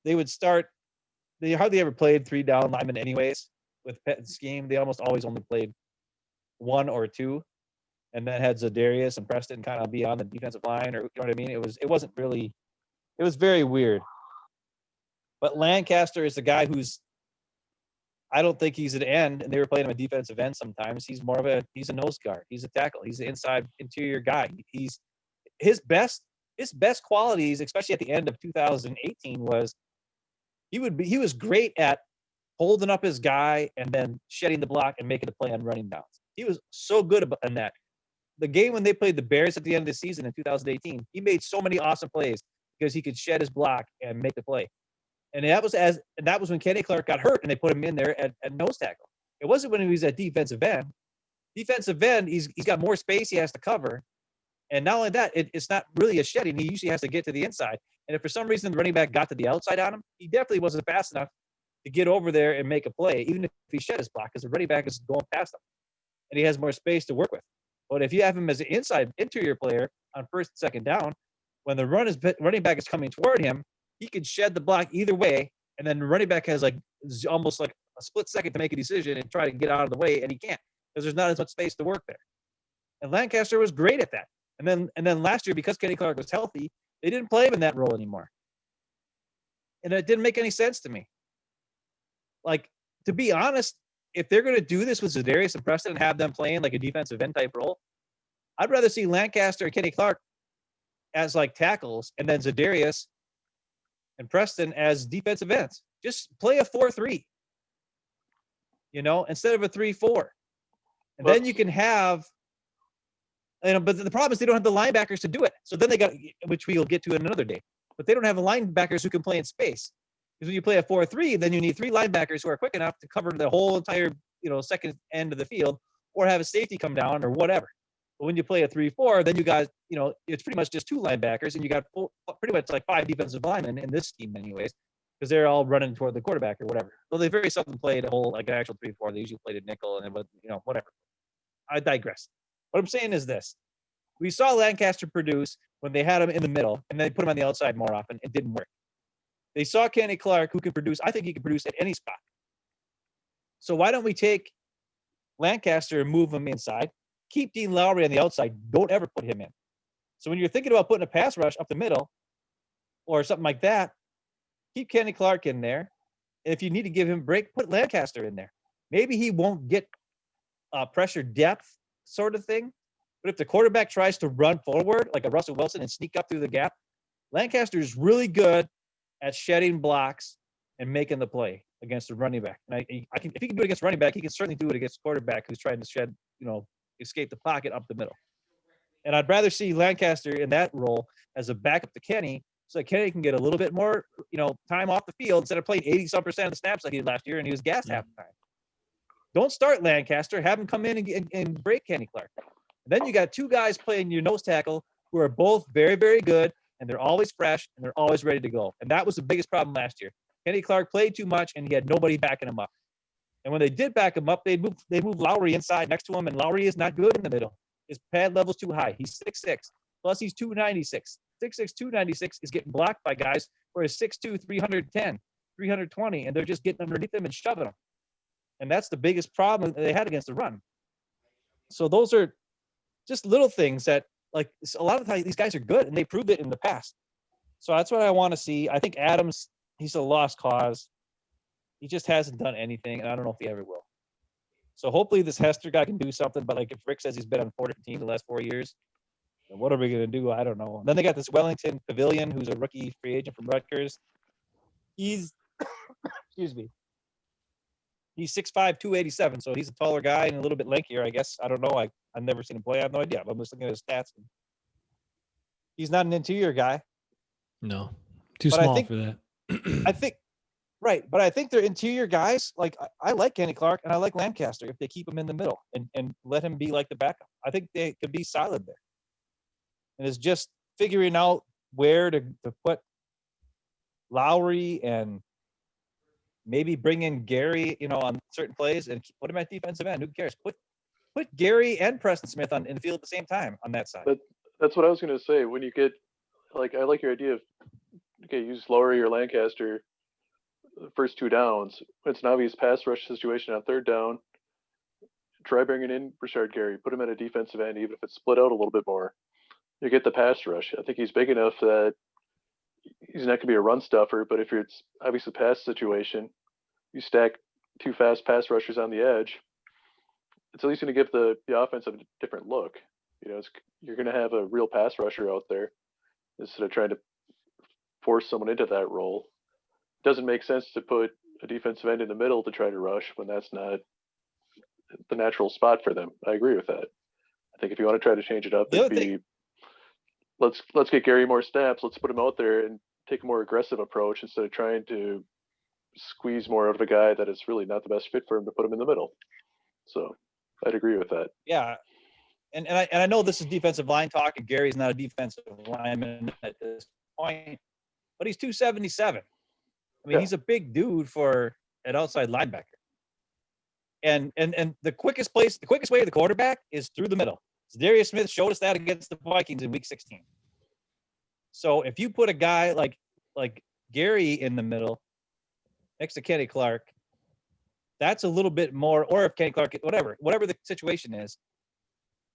they hardly ever played 3 down linemen anyways with Pettine's scheme. They almost always only played 1 or 2, and then had Zadarius and Preston kind of be on the defensive line, or you know what I mean. It was very weird. But Lancaster is the guy I don't think he's an end, and they were playing him a defensive end sometimes. He's a nose guard. He's a tackle. He's an inside interior guy. He's his best qualities, especially at the end of 2018, was he was great at holding up his guy and then shedding the block and making the play on running downs. He was so good in that. The game when they played the Bears at the end of the season in 2018, he made so many awesome plays because he could shed his block and make the play. And that was when Kenny Clark got hurt and they put him in there at nose tackle. It wasn't when he was at defensive end. Defensive end, he's got more space he has to cover. And not only that, it's not really a shedding. He usually has to get to the inside. And if for some reason the running back got to the outside on him, he definitely wasn't fast enough to get over there and make a play, even if he shed his block, because the running back is going past him. And he has more space to work with. But if you have him as an inside interior player on first and second down, when the running back is coming toward him, he can shed the block either way, and then the running back has almost like a split second to make a decision and try to get out of the way, and he can't because there's not as much space to work there. And Lancaster was great at that. And then last year, because Kenny Clark was healthy, they didn't play him in that role anymore. And it didn't make any sense to me. Like, to be honest, if they're going to do this with Zadarius and Preston and have them playing like a defensive end type role, I'd rather see Lancaster and Kenny Clark as like tackles, and then Zadarius and Preston as defensive ends. Just play a 4-3, instead of a 3-4. And then you can have, but the problem is they don't have the linebackers to do it. So then they got, which we'll get to in another day, but they don't have the linebackers who can play in space. Because when you play a 4-3, then you need 3 linebackers who are quick enough to cover the whole entire, second end of the field, or have a safety come down or whatever. But when you play a 3-4, then you got, it's pretty much just 2 linebackers, and you got pretty much like 5 defensive linemen in this team anyways, because they're all running toward the quarterback or whatever. Well, they very seldom played a whole, like an actual 3-4. They usually played a nickel and whatever. I digress. What I'm saying is this. We saw Lancaster produce when they had him in the middle, and they put him on the outside more often. It didn't work. They saw Kenny Clark, who can produce. I think he can produce at any spot. So why don't we take Lancaster and move him inside? Keep Dean Lowry on the outside. Don't ever put him in. So when you're thinking about putting a pass rush up the middle or something like that, keep Kenny Clark in there. And if you need to give him a break, put Lancaster in there. Maybe he won't get pressure depth sort of thing. But if the quarterback tries to run forward like a Russell Wilson and sneak up through the gap, Lancaster is really good at shedding blocks and making the play against the running back. And if he can do it against running back, he can certainly do it against quarterback who's trying to shed, escape the pocket up the middle. And I'd rather see Lancaster in that role as a backup to Kenny, so that Kenny can get a little bit more, time off the field instead of playing 80-some% of the snaps like he did last year, and he was gassed half the time. Don't start Lancaster. Have him come in and break Kenny Clark. And then you got 2 guys playing your nose tackle who are both very, very good, and they're always fresh, and they're always ready to go. And that was the biggest problem last year. Kenny Clark played too much, and he had nobody backing him up. And when they did back him up, they moved Lowry inside next to him, and Lowry is not good in the middle. His pad level's too high. He's 6'6", plus he's 296. 6'6", 296 is getting blocked by guys who are 6'2", 310, 320, and they're just getting underneath him and shoving him. And that's the biggest problem they had against the run. So those are just little things that, like, a lot of times these guys are good, and they proved it in the past. So that's what I want to see. I think Adams, he's a lost cause. He just hasn't done anything, and I don't know if he ever will. So hopefully this Hester guy can do something. But like if Rick says he's been on 4 different teams the last 4 years, then what are we going to do? I don't know. And then they got this Wellington Pavilion, who's a rookie free agent from Rutgers. He's, excuse me, he's 6'5", 287. So he's a taller guy and a little bit lankier, I guess. I don't know. I've never seen him play. I have no idea. But I'm just looking at his stats. He's not an interior guy. No, too small for that. I think, right. But I think they're interior guys. Like, I like Kenny Clark and I like Lancaster if they keep him in the middle and let him be like the backup. I think they could be solid there. And it's just figuring out where to put Lowry and maybe bring in Gary, on certain plays and put him at defensive end. Who cares? Put Gary and Preston Smith in the field at the same time on that side. But that's what I was going to say. When you get, I like your idea of, use Lowry or Lancaster the first 2 downs. It's an obvious pass rush situation on 3rd down. Try bringing in Rashard Gary. Put him at a defensive end, even if it's split out a little bit more. You get the pass rush. I think he's big enough that he's not going to be a run stuffer, but if it's obviously a pass situation, you stack 2 fast pass rushers on the edge, it's at least going to give the offense a different look. You're going to have a real pass rusher out there instead of trying to force someone into that role. It doesn't make sense to put a defensive end in the middle to try to rush when that's not the natural spot for them. I agree with that. I think if you want to try to change it up, it'd be let's get Gary more snaps. Let's put him out there and take a more aggressive approach instead of trying to squeeze more out of a guy that is really not the best fit for him to put him in the middle. So I'd agree with that. Yeah. And I know this is defensive line talk, and Gary's not a defensive lineman at this point, but he's 277. I mean, he's a big dude for an outside linebacker. And the quickest way to the quarterback is through the middle. Darius Smith showed us that against the Vikings in Week 16. So if you put a guy like Gary in the middle next to Kenny Clark, that's a little bit more, or if Kenny Clark, whatever the situation is,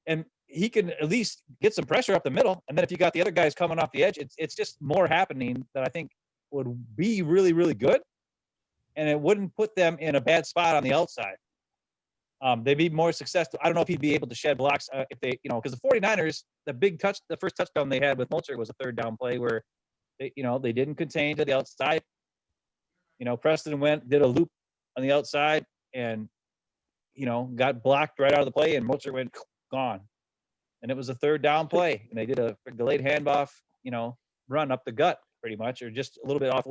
and he can at least get some pressure up the middle. And then if you got the other guys coming off the edge, it's just more happening that I think would be really, really good. And it wouldn't put them in a bad spot on the outside. They'd be more successful. I don't know if he'd be able to shed blocks if they, because the 49ers, the first touchdown they had with Molcher was a 3rd down play where they didn't contain to the outside. Preston did a loop on the outside and, got blocked right out of the play, and Molcher went gone. And it was a 3rd down play, and they did a delayed handoff, run up the gut pretty much, or just a little bit off,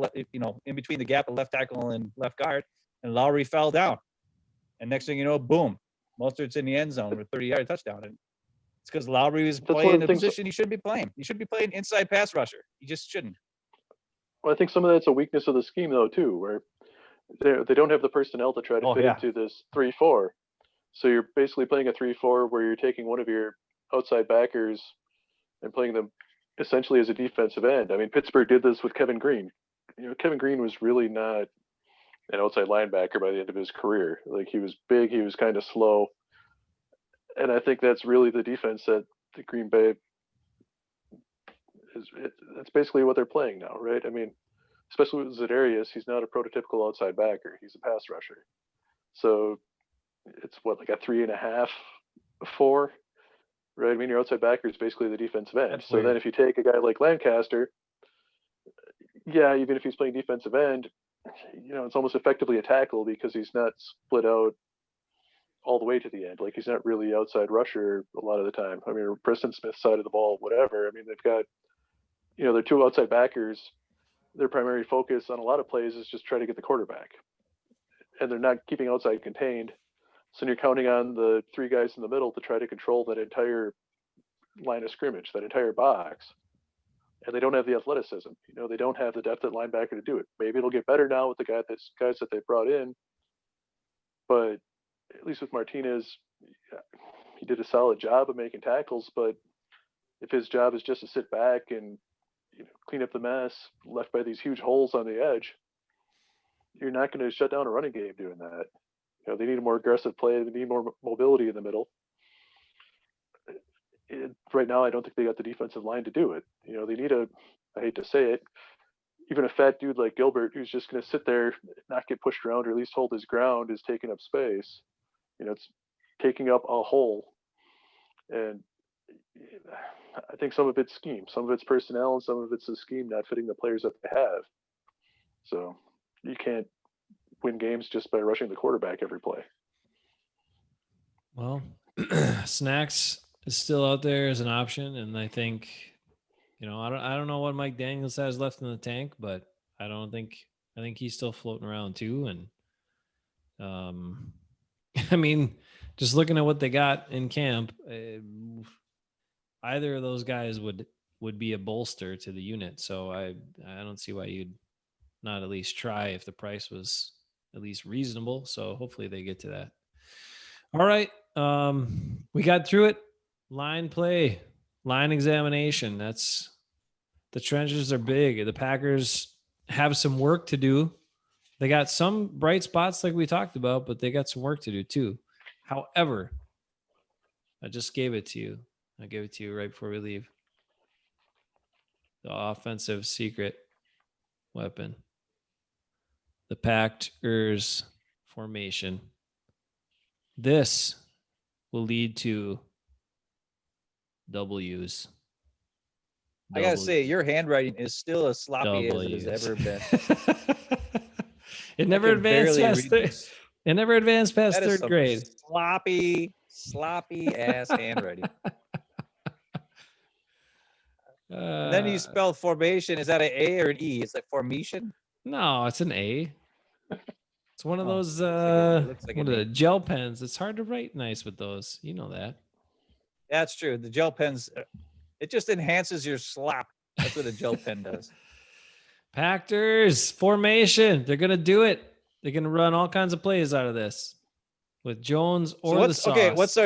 in between the gap of left tackle and left guard, and Lowry fell down. And next thing you know, boom, Mostert's in the end zone with a 30-yard touchdown. And it's because Lowry was playing the position he shouldn't be playing. He should be playing inside pass rusher. He just shouldn't. Well, I think some of that's a weakness of the scheme, though, too, where they don't have the personnel to try to fit into this 3-4. So you're basically playing a 3-4 where you're taking one of your outside backers and playing them essentially as a defensive end. I mean, Pittsburgh did this with Kevin Green. Kevin Green was really not an outside linebacker by the end of his career. He was big, he was kind of slow. And I think that's really the defense that the Green Bay that's basically what they're playing now, right? I mean, especially with Za'Darius, he's not a prototypical outside backer. He's a pass rusher. So it's like a 3.5, 4, right? I mean, your outside backer is basically the defensive end. So then if you take a guy like Lancaster, even if he's playing defensive end, it's almost effectively a tackle because he's not split out all the way to the end. He's not really outside rusher a lot of the time. I mean, Preston Smith's side of the ball, whatever. I mean, they've got, they're 2 outside backers. Their primary focus on a lot of plays is just try to get the quarterback. And they're not keeping outside contained. So you're counting on the 3 guys in the middle to try to control that entire line of scrimmage, that entire box. And they don't have the athleticism. They don't have the depth at linebacker to do it. Maybe it'll get better now with the guys that they brought in. But at least with Martinez, he did a solid job of making tackles. But if his job is just to sit back and clean up the mess left by these huge holes on the edge, you're not going to shut down a running game doing that. They need a more aggressive play. They need more mobility in the middle. Right now, I don't think they got the defensive line to do it. They need I hate to say it, even a fat dude like Gilbert, who's just going to sit there, not get pushed around, or at least hold his ground, is taking up space. It's taking up a hole. And I think some of it's scheme, some of it's personnel, and some of it's the scheme not fitting the players that they have. So you can't win games just by rushing the quarterback every play. Well, Snacks is still out there as an option, and I think, I don't know what Mike Daniels has left in the tank, but I think he's still floating around too. And I mean, just looking at what they got in camp, either of those guys would be a bolster to the unit. So I don't see why you'd not at least try if the price was at least reasonable. So hopefully they get to that. All right. We got through it. Line play, line examination. That's the trenches are big. The Packers have some work to do. They got some bright spots like we talked about, but they got some work to do too. However, I just gave it to you. I gave it to you right before we leave. The offensive secret weapon. The Packers formation. This will lead to W's. I gotta say, your handwriting is still as sloppy as it has W's. ever been. It never advanced past it never advanced past That is third some grade. sloppy ass handwriting. And then you spell formation. Is that an A or an E? It's like formation. No, it's an A. It's one of those looks like what an are A. the gel pens. It's hard to write nice with those. You know that. That's true. The gel pens, it just enhances your slap. That's what a gel pen does. Packers formation. They're gonna do it. They're gonna run all kinds of plays out of this with Jones or the sauce. Okay, what's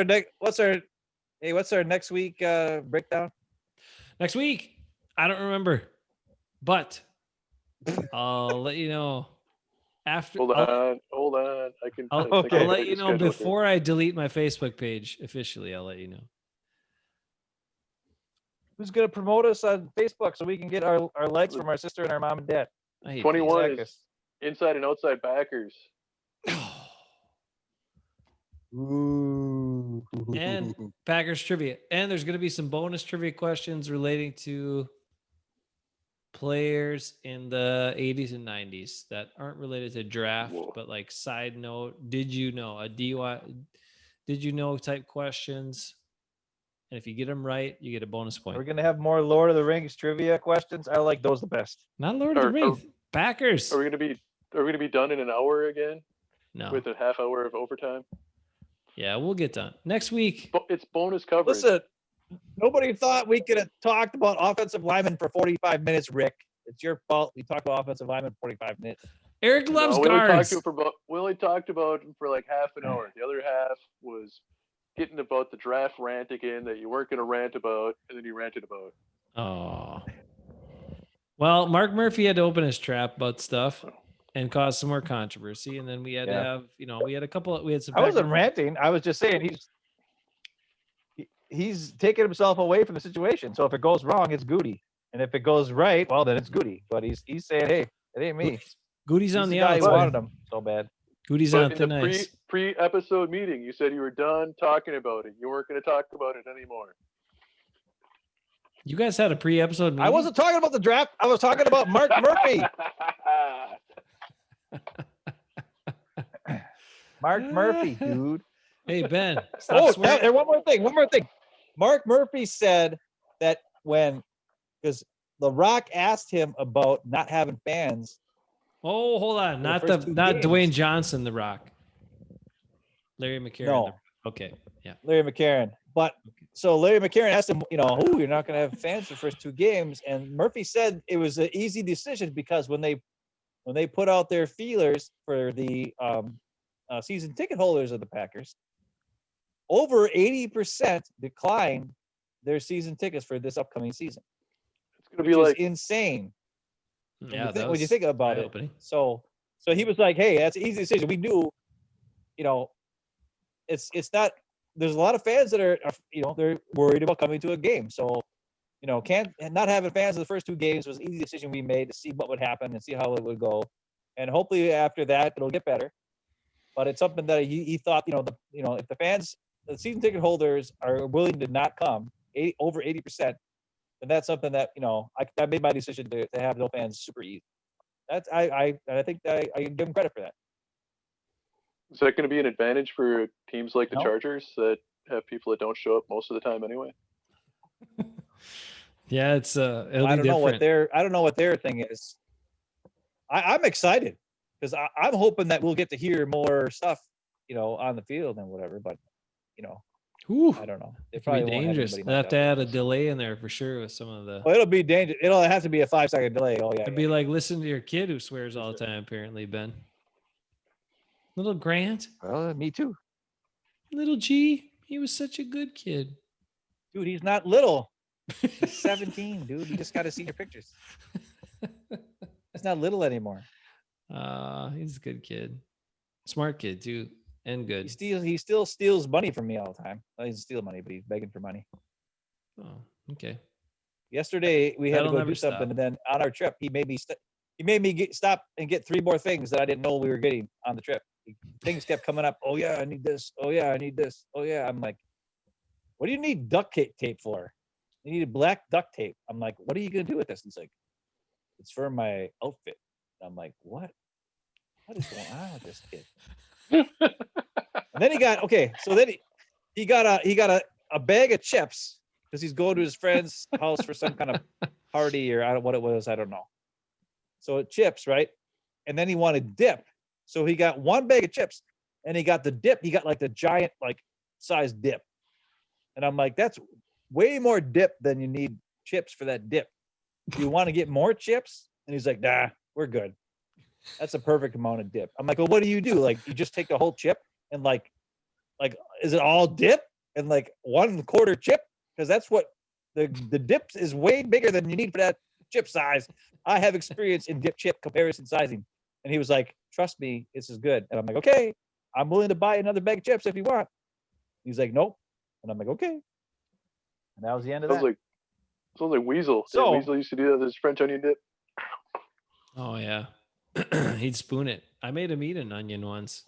our next week breakdown? Next week? I don't remember, but I'll let you know after. Hold on. I'll let you know before I delete my Facebook page officially. I'll let you know. Who's going to promote us on Facebook so we can get our likes from our sister and our mom and dad? 21 is inside and outside backers. Ooh. And Packers trivia. And there's going to be some bonus trivia questions relating to players in the 80s and 90s that aren't related to draft, but like side note, did you know a DUI? Did you know type questions? And if you get them right, you get a bonus point. We're going to have more Lord of the Rings trivia questions. I like those the best. Not Lord of the Rings. Packers. Are we going to be done in an hour again? No. With a half hour of overtime? Yeah, we'll get done next week. It's bonus coverage. Listen, nobody thought we could have talked about offensive linemen for 45 minutes, Rick. It's your fault. We talked about offensive linemen for 45 minutes. Eric loves we guards. We only talked about him for like half an hour. The other half was getting about the draft rant again that you weren't going to rant about, and then you ranted about. Oh. Well, Mark Murphy had to open his trap about stuff and cause some more controversy, and then we had to have, we had some. I wasn't ranting. I was just saying he's taking himself away from the situation. So if it goes wrong, it's Goody, and if it goes right, well, then it's Goody. But he's saying, hey, it ain't me. Goody's on the guy outside. who wanted him so bad. Goody's on thin ice. Pre-episode meeting, you said you were done talking about it. You weren't going to talk about it anymore. You guys had a pre-episode meeting? I wasn't talking about the draft. I was talking about Mark Murphy. Mark Murphy, dude. Hey, Ben. And one more thing. Mark Murphy said that because The Rock asked him about not having fans. Oh, hold on. Not Dwayne Johnson, The Rock. Larry McCarron. No. Okay. Yeah. Larry McCarron. But so Larry McCarron asked him, you're not going to have fans the first two games. And Murphy said it was an easy decision because when they put out their feelers for the season ticket holders of the Packers, over 80% declined their season tickets for this upcoming season. It's going to be insane. Yeah, when you think about eye-opening. it. So he was like, hey, that's an easy decision. We knew, it's not, there's a lot of fans that are they're worried about coming to a game. So, not having fans in the first two games was an easy decision we made to see what would happen and see how it would go. And hopefully after that, it'll get better. But it's something that he thought, if the fans, the season ticket holders are willing to not come, over 80%, then that's something that, I made my decision to have no fans super easy. I think I give him credit for that. Is that going to be an advantage for teams like the Chargers that have people that don't show up most of the time anyway? Yeah, it's it'll be different. I don't know what their thing is. I'm excited because I'm hoping that we'll get to hear more stuff, on the field and whatever. But Ooh, I don't know. They it could be probably won't have dangerous. anybody They have knocked to out. add a delay in there for sure with some of the. Well, it'll be dangerous. It'll have to be a 5-second delay. Oh yeah. It'd be like listen to your kid who swears all the time. Apparently, Ben. Little Grant, Well, me too. little G, he was such a good kid. Dude, he's not little. He's 17, dude. You just got to see your pictures. He's not little anymore. He's a good kid, smart kid too, and good. He still steals money from me all the time. Well, he doesn't steal money, but he's begging for money. Oh, okay. Yesterday we had That'll to go never do something, stop. and then on our trip he made me stop and get 3 more things that I didn't know we were getting on the trip. Things kept coming up. Oh yeah, I need this. Oh yeah, I need this. Oh yeah, I'm like, what do you need duct tape for? You need black duct tape. I'm like, what are you gonna do with this? He's like, it's for my outfit. I'm like, what? What is going on with this kid? And then he got so then he got a bag of chips because he's going to his friend's house for some kind of party or I don't know what it was. I don't know. So chips, right? And then he wanted dip. So he got 1 bag of chips and he got the dip. He got like the giant size dip. And I'm like, that's way more dip than you need chips for that dip. Do you want to get more chips? And he's like, nah, we're good. That's a perfect amount of dip. I'm like, well, what do? Like, you just take the whole chip and like, is it all dip and like 1/4 chip? Because that's what the dip is way bigger than you need for that chip size. I have experience in dip chip comparison sizing. And he was like, trust me, this is good. And I'm like, okay, I'm willing to buy another bag of chips if you want. He's like, nope. And I'm like, okay. And that was the end of Sounds that. like Weasel. So- Yeah, Weasel used to do that with his French onion dip. Oh yeah, he'd spoon it. I made him eat an onion once.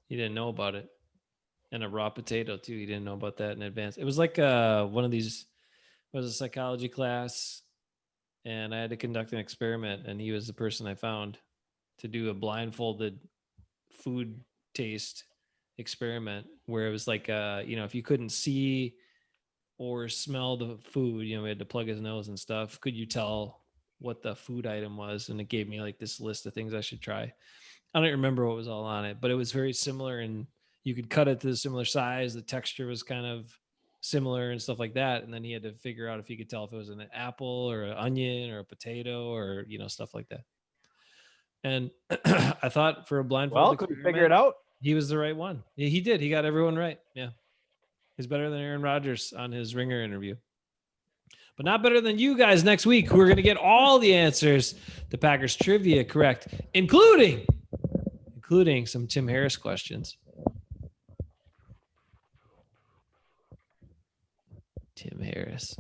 He didn't know about it, and a raw potato too. He didn't know about that in advance. It was like one of these. It was a psychology class, and I had to conduct an experiment. And he was the person I found to do a blindfolded food taste experiment, where it was like, if you couldn't see or smell the food, we had to plug his nose and stuff. Could you tell what the food item was? And it gave me like this list of things I should try. I don't remember what was all on it, but it was very similar, and you could cut it to a similar size. The texture was kind of similar and stuff like that. And then he had to figure out if he could tell if it was an apple or an onion or a potato or, stuff like that. And I thought for a blindfold Well, could we figure it out? he was the right one. Yeah, he did. He got everyone right. Yeah. He's better than Aaron Rodgers on his Ringer interview. But not better than you guys next week, who are going to get all the answers to Packers trivia correct, including some Tim Harris questions. Tim Harris.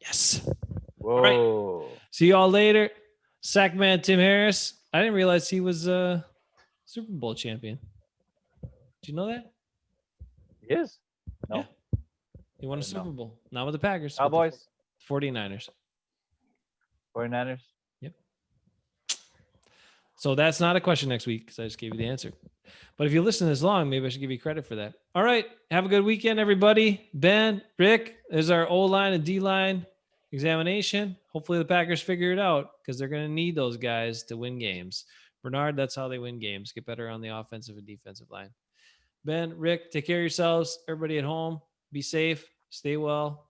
Yes. Whoa. See y'all later. Sackman Tim Harris. I didn't realize he was a Super Bowl champion. Did you know that? He is. No. Yeah. He won a didn't know. Super Bowl. Not with the Packers. with Cowboys, the 49ers. 49ers. So that's not a question next week because I just gave you the answer. But if you listen this long, maybe I should give you credit for that. All right. Have a good weekend, everybody. Ben, Rick, there's our O-line and D-line examination. Hopefully the Packers figure it out because they're going to need those guys to win games. Bernard, that's how they win games. Get better on the offensive and defensive line. Ben, Rick, take care of yourselves. Everybody at home, be safe, stay well.